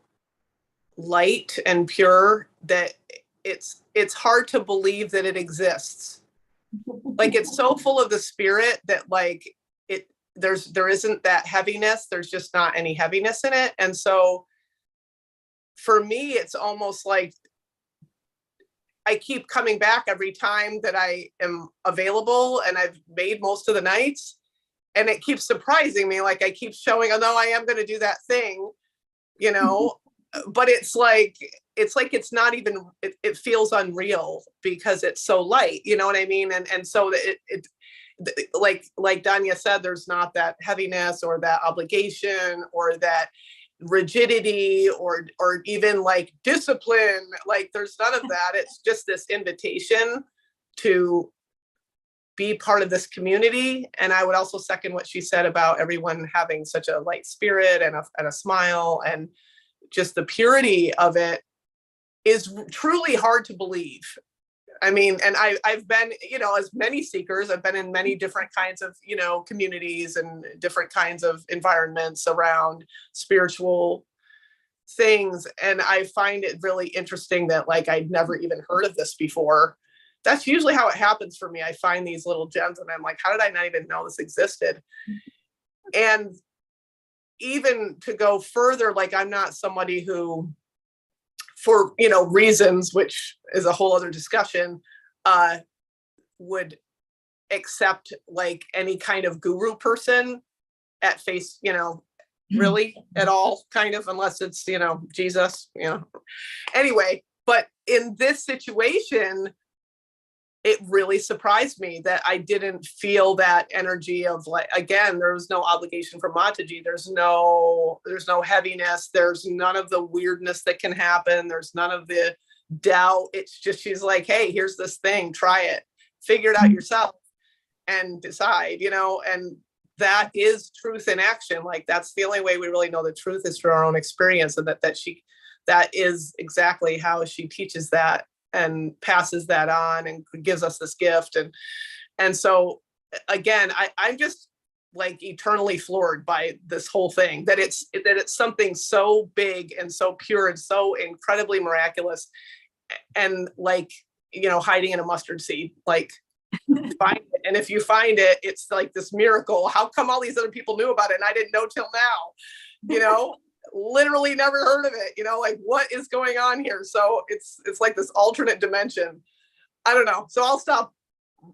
light and pure that it's hard to believe that it exists. Like it's so full of the spirit that like there isn't that heaviness. There's just not any heaviness in it. And so for me, it's almost like I keep coming back every time that I am available, and I've made most of the nights, and it keeps surprising me. Like I keep showing, oh no, I am going to do that thing, but it's like it's not even, it feels unreal because it's so light, you know what I mean? And so it like Danya said, there's not that heaviness or that obligation or that rigidity or even like discipline. Like there's none of that. It's just this invitation to be part of this community. And I would also second what she said about everyone having such a light spirit and a smile, and just the purity of it is truly hard to believe. I mean, and I've been, as many seekers, I've been in many different kinds of, communities and different kinds of environments around spiritual things. And I find it really interesting that like, I'd never even heard of this before. That's usually how it happens for me. I find these little gems and I'm like, how did I not even know this existed? And even to go further, like I'm not somebody who, for reasons, which is a whole other discussion, would accept like any kind of guru person at face, really at all, kind of, unless it's Jesus, anyway. But in this situation, it really surprised me that I didn't feel that energy of like, again, there was no obligation for Mataji. There's no heaviness. There's none of the weirdness that can happen. There's none of the doubt. It's just, she's like, hey, here's this thing, try it, figure it out yourself and decide, and that is truth in action. Like that's the only way we really know the truth is through our own experience. And that is exactly how she teaches that and passes that on and gives us this gift. And so again, I'm just like eternally floored by this whole thing, that it's something so big and so pure and so incredibly miraculous, and like, hiding in a mustard seed, like find it. And if you find it, it's like this miracle. How come all these other people knew about it and I didn't know till now? Literally never heard of it, like what is going on here? So it's like this alternate dimension. I don't know. So I'll stop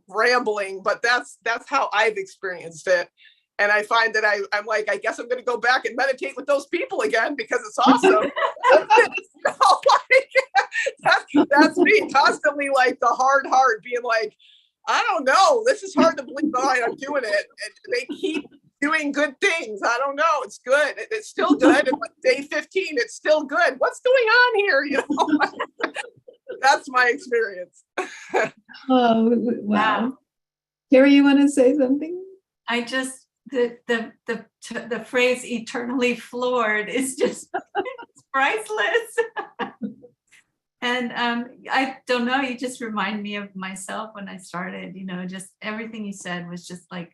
rambling, but that's how I've experienced it. And I find that I'm like, I guess I'm going to go back and meditate with those people again because it's awesome. That's me constantly, like the hard heart being like, I don't know, this is hard to believe, but I'm doing it. And they keep doing good things. I don't know. It's good. It's still good. And like day 15, it's still good. What's going on here? That's my experience.
Oh, wow. Kerry, you want to say something?
I just, the phrase eternally floored is just it's priceless. And I don't know, you just remind me of myself when I started, just everything you said was just like,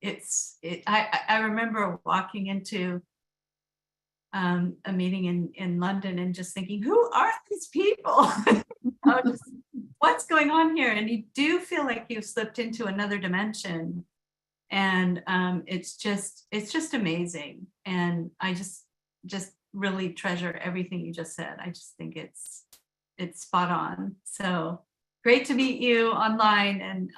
I remember walking into a meeting in London and just thinking, who are these people? What's going on here? And you do feel like you've slipped into another dimension. And it's just amazing. And I just really treasure everything you just said. I just think it's spot on. So great to meet you online, and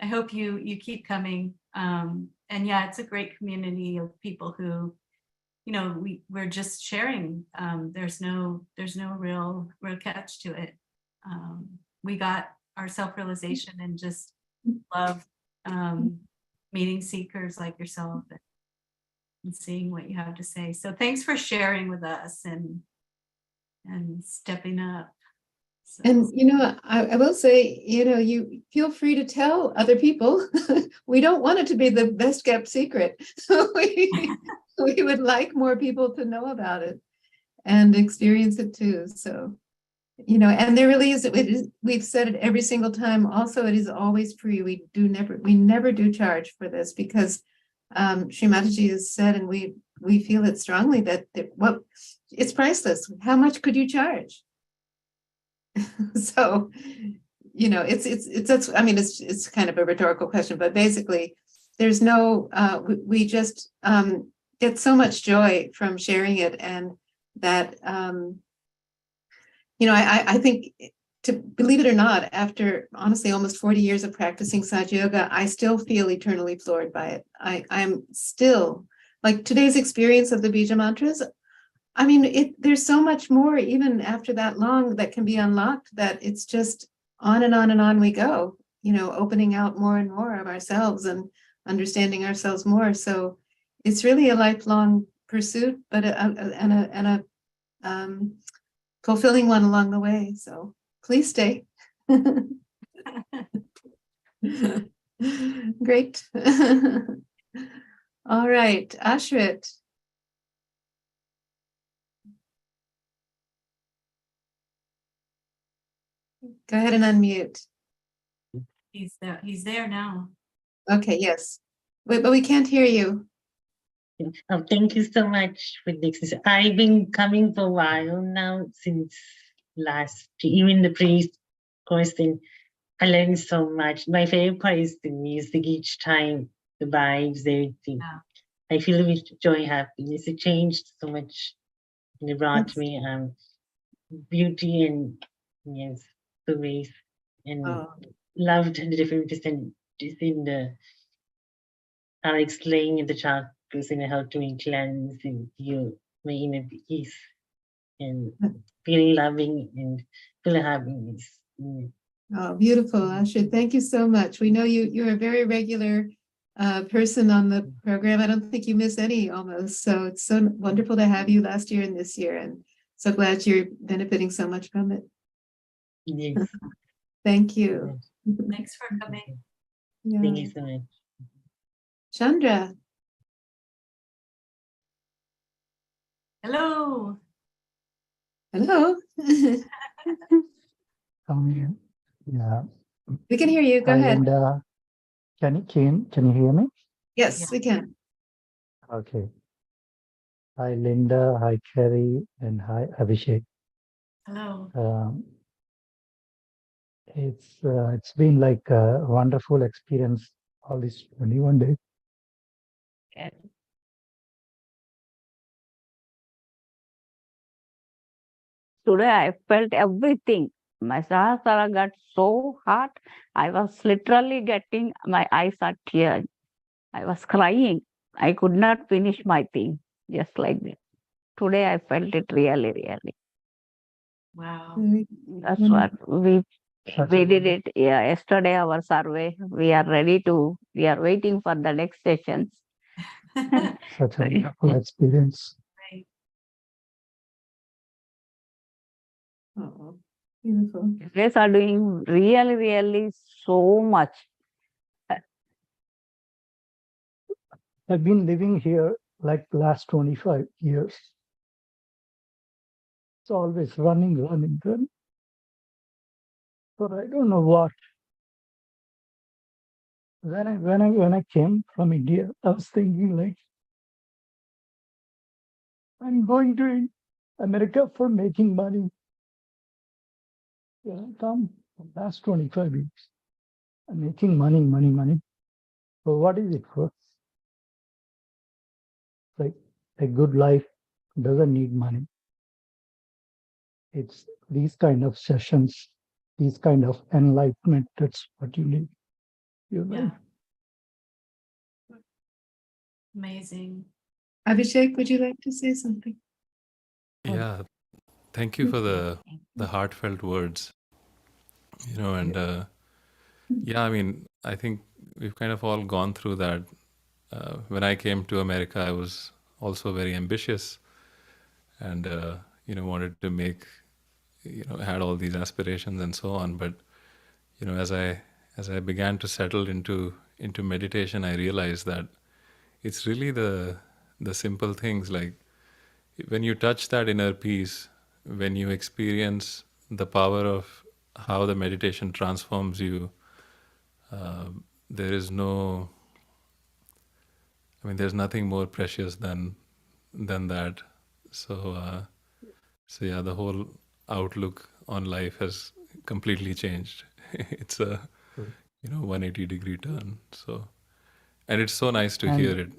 I hope you keep coming. And yeah, it's a great community of people who, we're just sharing. There's no real catch to it. We got our self-realization and just love meeting seekers like yourself and seeing what you have to say. So thanks for sharing with us and stepping up. So.
And, I will say, you feel free to tell other people. We don't want it to be the best kept secret. We would like more people to know about it and experience it too. So, and there really is, we've said it every single time. Also, it is always free. We never do charge for this, because Shri Mataji has said, and we feel it strongly, that it's priceless. How much could you charge? So, it's kind of a rhetorical question, but basically there's no, we just get so much joy from sharing it. And that, I think, to believe it or not, after honestly almost 40 years of practicing Sahaja Yoga, I still feel eternally floored by it. I'm still, like today's experience of the Bija Mantras, there's so much more, even after that long, that can be unlocked, that it's just on and on and on we go, opening out more and more of ourselves and understanding ourselves more. So it's really a lifelong pursuit, but a fulfilling one along the way. So please stay. Great. All right, Ashrit. Go ahead and unmute.
He's there now.
Okay, yes. But we can't hear you.
Thank you so much for this. I've been coming for a while now, since last, even the pre-course, and I learned so much. My favorite part is the music each time, the vibes, everything.
Yeah.
I feel with joy, happiness. It changed so much. And it brought me beauty and, yes, the ways, and loved the different percentages in the how explaining the chakras and how to make cleanse and feel my inner peace and feel loving and feel happiness.
Oh, beautiful, Ashrit. Thank you so much. We know you're a very regular person on the program. I don't think you miss any almost. So it's so wonderful to have you last year and this year, and so glad you're benefiting so much from it.
Yes.
Thank you.
Thanks for coming.
Yeah.
Thank you so much.
Chandra.
Hello.
Hello.
Yeah.
We can hear you. Go
Hi,
ahead.
Linda. Can you hear me?
Yes,
Yeah.
we can.
Okay. Hi, Linda. Hi, Kerry, and hi, Abhishek.
Hello.
It's been like a wonderful experience all these 21 days.
Today I felt everything. My sahasrara got so hot. I was literally getting, my eyes are tears. I was crying. I could not finish my thing, just like that. Today I felt it really, really.
Wow.
That's what we did it. Yeah, yesterday our survey. We are waiting for the next sessions.
Such a wonderful experience.
Right.
Oh, beautiful.
You guys are doing really, really so much.
I've been living here like last 25 years. It's always running. But I don't know what. When I came from India, I was thinking like, I'm going to America for making money. Yeah, I come for the last 25 years. I'm making money. So what is it for? Like a good life doesn't need money. It's these kind of sessions, these kind of enlightenment. That's what you need. You know?
Yeah. Amazing.
Abhishek, would you like to say something?
Yeah, thank you for the heartfelt words. And yeah, I mean, I think we've kind of all gone through that. When I came to America, I was also very ambitious and wanted to make, had all these aspirations and so on. But as I began to settle into meditation, I realized that it's really the simple things, like when you touch that inner peace, when you experience the power of how the meditation transforms you, there is no, I mean, there's nothing more precious than that. So so yeah, the whole outlook on life has completely changed. It's a 180-degree turn. So, and it's so nice to hear it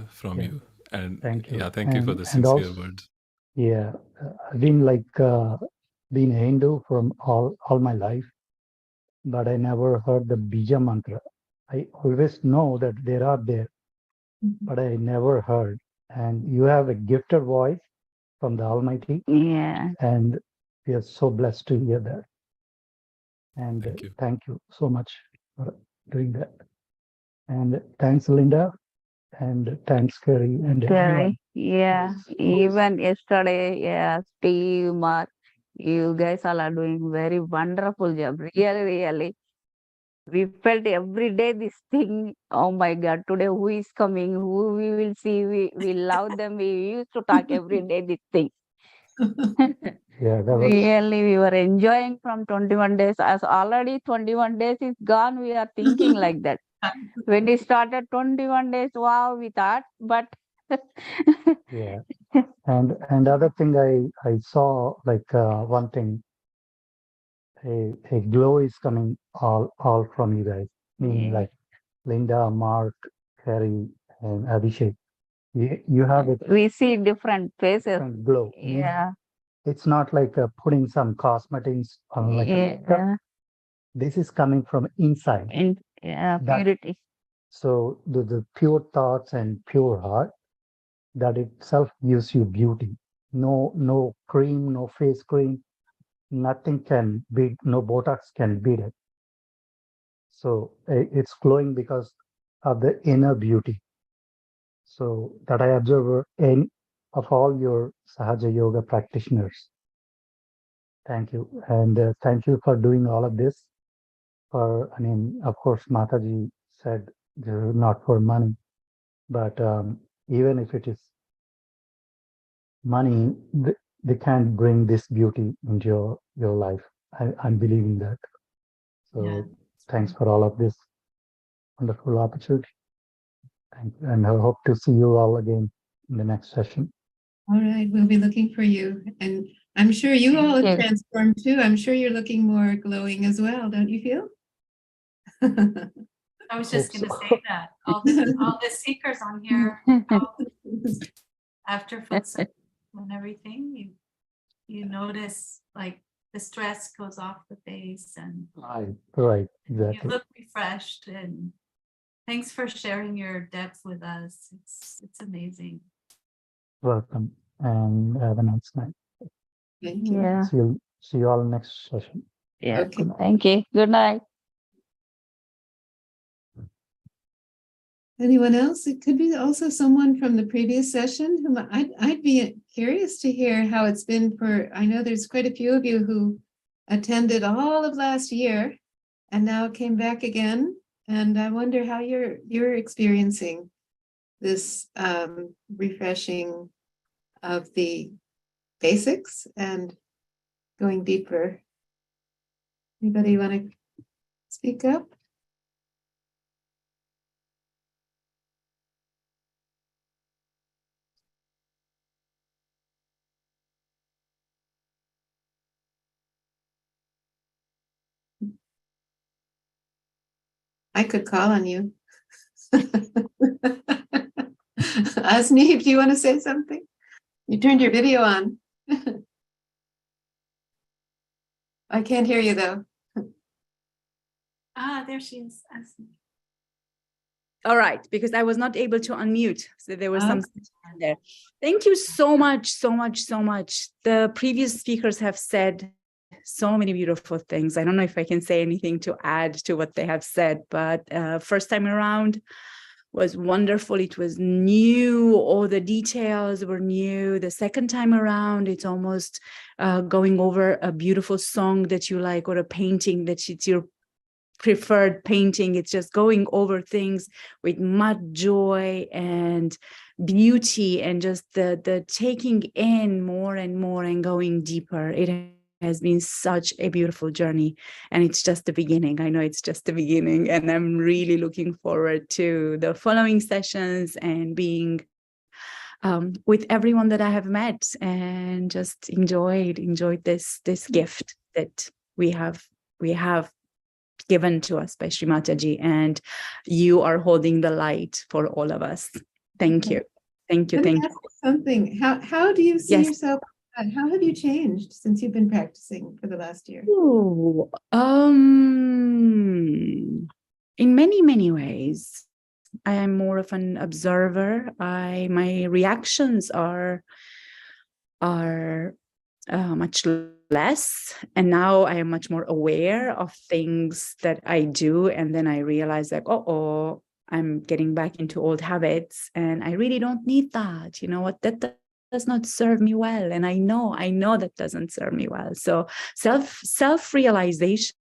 from you. And
Thank you.
yeah, thank you for the sincere words.
Yeah, I've been been a Hindu from all my life, but I never heard the Bija Mantra. I always know that there are there, but I never heard. And you have a gifted voice from the Almighty.
Yeah.
And we are so blessed to hear that. And
thank you
so much for doing that. And thanks, Linda. And thanks, Kerry. And everyone.
Yeah. Even yesterday, yeah, Steve, Mark, you guys all are doing very wonderful job. Really. We felt every day this thing. Oh my God, today who is coming, who we will see. We love them. We used to talk every day this thing.
Yeah,
Really, we were enjoying from 21 days. As already 21 days is gone, we are thinking like that. When we started 21 days, wow, we thought, but
yeah. And other thing I saw, like one thing, a glow is coming all from you guys. Meaning like Linda, Mark, Kerry, and Abhishek. You have it.
We see different faces.
Different glow.
Yeah.
It's not like putting some cosmetics on like this is coming from inside.
Purity.
So the pure thoughts and pure heart, that itself gives you beauty. No cream, no face cream, nothing can beat, no Botox can beat it. So it's glowing because of the inner beauty. So that I observe in of all your Sahaja Yoga practitioners. Thank you. And thank you for doing all of this. I mean, of course, Mataji said this is not for money, but even if it is money, they can't bring this beauty into your life. I'm believing that. So thanks for all of this wonderful opportunity. Thank you. And I hope to see you all again in the next session.
All right, we'll be looking for you. And I'm sure you all have transformed too. I'm sure you're looking more glowing as well, don't you feel?
I was just going to say that all the seekers on here, after footsteps and everything, you notice like the stress goes off the face and
right, exactly.
you look refreshed. And thanks for sharing your depth with us. It's amazing.
Welcome and have a nice night.
Thank you.
Yeah.
See you all next session.
Yeah. Okay. Thank you. Good night.
Anyone else? It could be also someone from the previous session whom I'd be curious to hear how it's been for, I know there's quite a few of you who attended all of last year and now came back again. And I wonder how you're experiencing this refreshing of the basics and going deeper. Anybody want to speak up? I could call on you. Asneep, do you want to say something? You turned your video on. I can't hear you though.
There she is.
All right, because I was not able to unmute. So there was some
Okay.
there. Thank you so much, so much, so much. The previous speakers have said so many beautiful things. I don't know if I can say anything to add to what they have said, but first time around was wonderful. It was new. All the details were new. The second time around, it's almost going over a beautiful song that you like or a painting that it's your preferred painting. It's just going over things with much joy and beauty and just the taking in more and more and going deeper. It has been such a beautiful journey, and it's just the beginning. I know it's just the beginning, and I'm really looking forward to the following sessions and being with everyone that I have met and just enjoyed this gift that we have given to us by Shri Mataji, and you are holding the light for all of us. Thank you. Thank you.
Let me
Thank
ask
you.
you something. How do you see
Yes.
yourself? How have you changed since you've been practicing for the last year?
Ooh, in many, many ways. I am more of an observer. My reactions are much less, and now I am much more aware of things that I do, and then I realize like, oh, I'm getting back into old habits, and I really don't need that. You know what? That does not serve me well, and I know that doesn't serve me well. So self-realization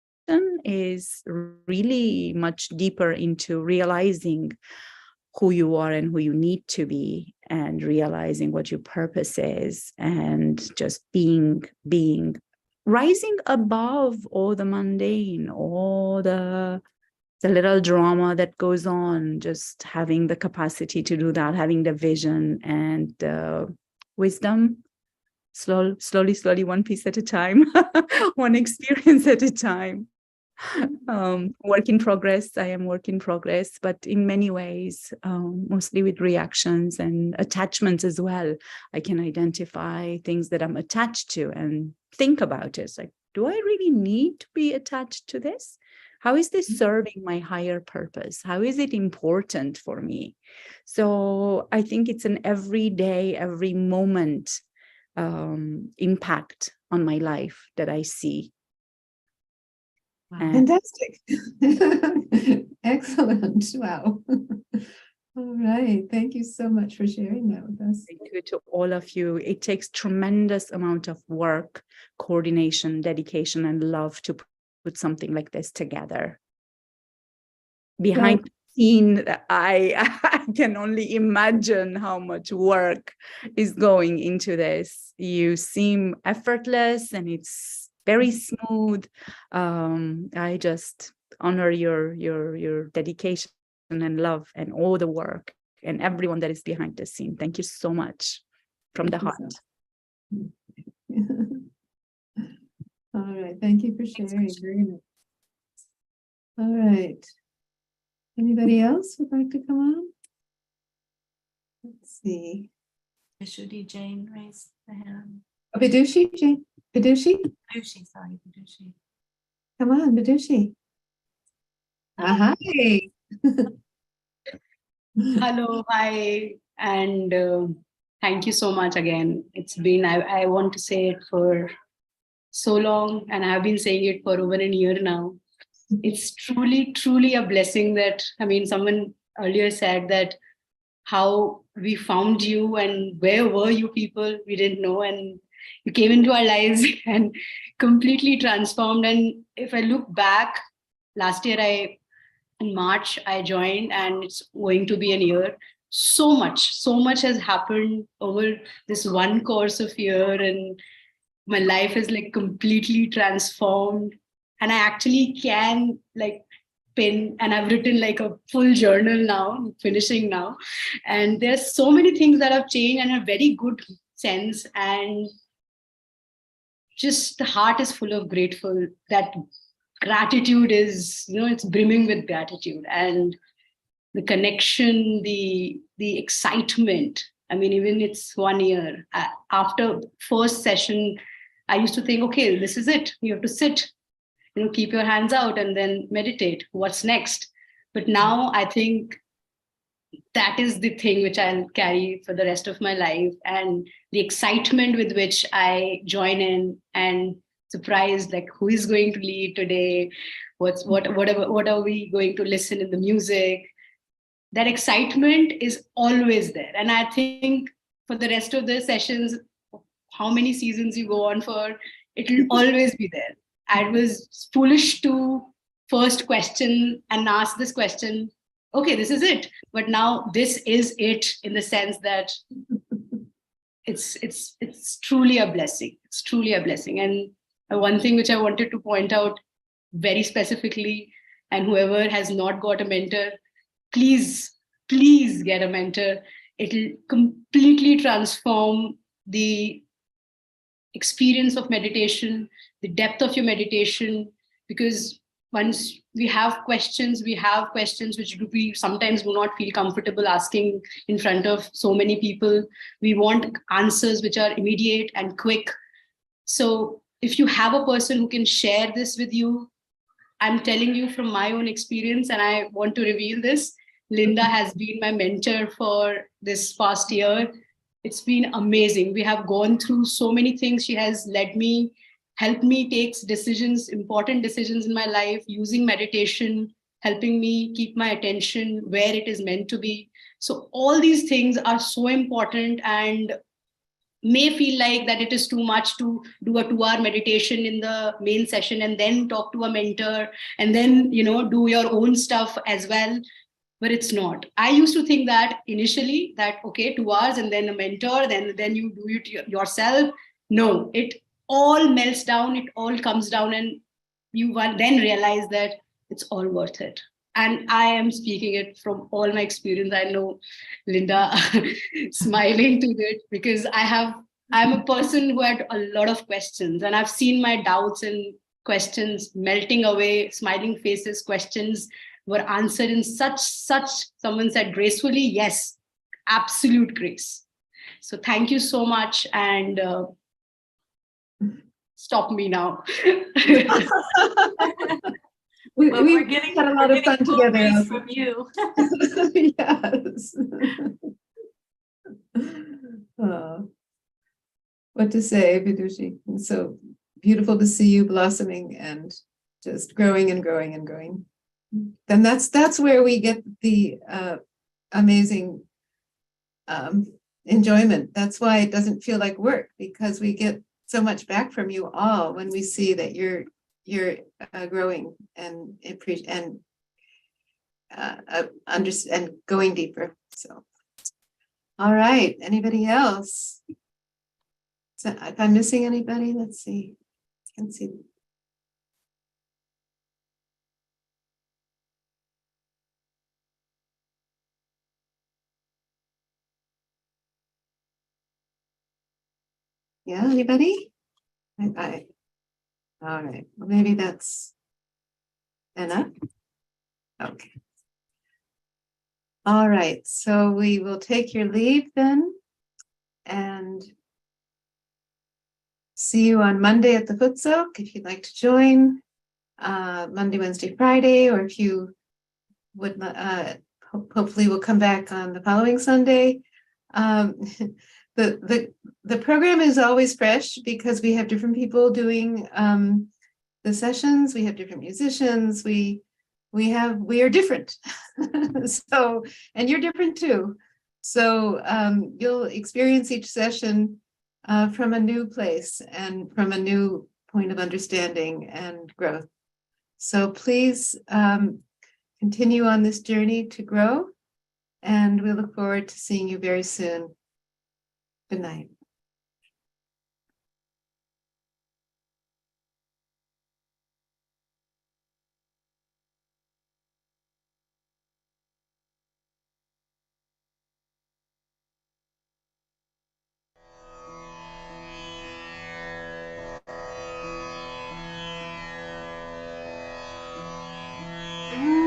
is really much deeper into realizing who you are and who you need to be, and realizing what your purpose is, and just being rising above all the mundane, all the little drama that goes on, just having the capacity to do that, having the vision and the wisdom, slowly, one piece at a time, one experience at a time. Work in progress. I am work in progress, but in many ways, mostly with reactions and attachments as well. I can identify things that I'm attached to and think about it. It's like, do I really need to be attached to this? How is this serving my higher purpose? How is it important for me? So I think it's an everyday, every moment impact on my life that I see.
Fantastic. Excellent. Wow. All right. Thank you so much for sharing that with us.
Thank you to all of you. It takes tremendous amount of work, coordination, dedication, and love to put something like this together. Behind the scene, I can only imagine how much work is going into this. You seem effortless and it's very smooth. I just honor your dedication and love and all the work and everyone that is behind the scene. Thank you so much from the heart.
All right. Thank you for sharing. Very nice. All right. Anybody else would like to come on? Let's see.
Vishuddhi Jane raised the hand.
Oh, Vidushi, Jane. Vidushi?
Vidushi, sorry, Vidushi.
Come on, Vidushi. Hi.
Hello, hi, and thank you so much again. It's been, I want to say it for so long, and I've been saying it for over a year now. It's truly a blessing that, I mean, someone earlier said that how we found you and where were you people, we didn't know, and you came into our lives and completely transformed. And if I look back, last year in March, I joined, and it's going to be a year. so much has happened over this one course of year, and my life is like completely transformed. And I actually can like pin, and I've written like a full journal now, finishing now. And there's so many things that have changed in a very good sense. And just the heart is full of grateful. That gratitude is, it's brimming with gratitude. And the connection, the excitement. I mean, even it's 1 year. After first session, I used to think, okay, this is it. You have to sit, keep your hands out and then meditate. What's next? But now I think that is the thing which I'll carry for the rest of my life. And the excitement with which I join in and surprised, like, who is going to lead today? What are we going to listen in the music? That excitement is always there. And I think for the rest of the sessions, how many seasons you go on for, it will always be there. I was foolish to first question and ask this question, okay, this is it. But now this is it, in the sense that it's truly a blessing. It's truly a blessing. And one thing which I wanted to point out very specifically, and whoever has not got a mentor, please get a mentor. It'll completely transform the experience of meditation, the depth of your meditation, because once we have questions which we sometimes do not feel comfortable asking in front of so many people. We want answers which are immediate and quick. So if you have a person who can share this with you, I'm telling you from my own experience, and I want to reveal this, Linda has been my mentor for this past year. It's been amazing. We have gone through so many things. She has led me, helped me take decisions, important decisions in my life, using meditation, helping me keep my attention where it is meant to be. So all these things are so important, and may feel like that it is too much to do a 2-hour meditation in the main session and then talk to a mentor and then, do your own stuff as well. But it's not. I used to think that initially, that, okay, 2 hours and then a mentor, then you do it yourself. No, it all melts down. It all comes down, and you then realize that it's all worth it. And I am speaking it from all my experience. I know Linda smiling to it, because I'm a person who had a lot of questions, and I've seen my doubts and questions melting away, smiling faces, questions were answered in such, someone said gracefully, yes, absolute grace. So thank you so much, and stop me now.
We're getting
had a lot of fun
cool
together.
grace from you.
Yes. What to say, Vidushi? It's so beautiful to see you blossoming and just growing and growing and growing. Then that's where we get the amazing enjoyment. That's why it doesn't feel like work, because we get so much back from you all when we see that you're growing and understand, going deeper. So, all right. Anybody else? So if I'm missing anybody, let's see. I can see. Yeah, anybody? All right. Well, maybe that's enough. Okay. All right. So we will take your leave then, and see you on Monday at the Foot Soak if you'd like to join. Monday, Wednesday, Friday, or if you would, hopefully we'll come back on the following Sunday. The program is always fresh because we have different people doing the sessions. We have different musicians. We are different. So, and you're different too. So you'll experience each session from a new place and from a new point of understanding and growth. So please continue on this journey to grow And we look forward to seeing you very soon. Good night.
Mm.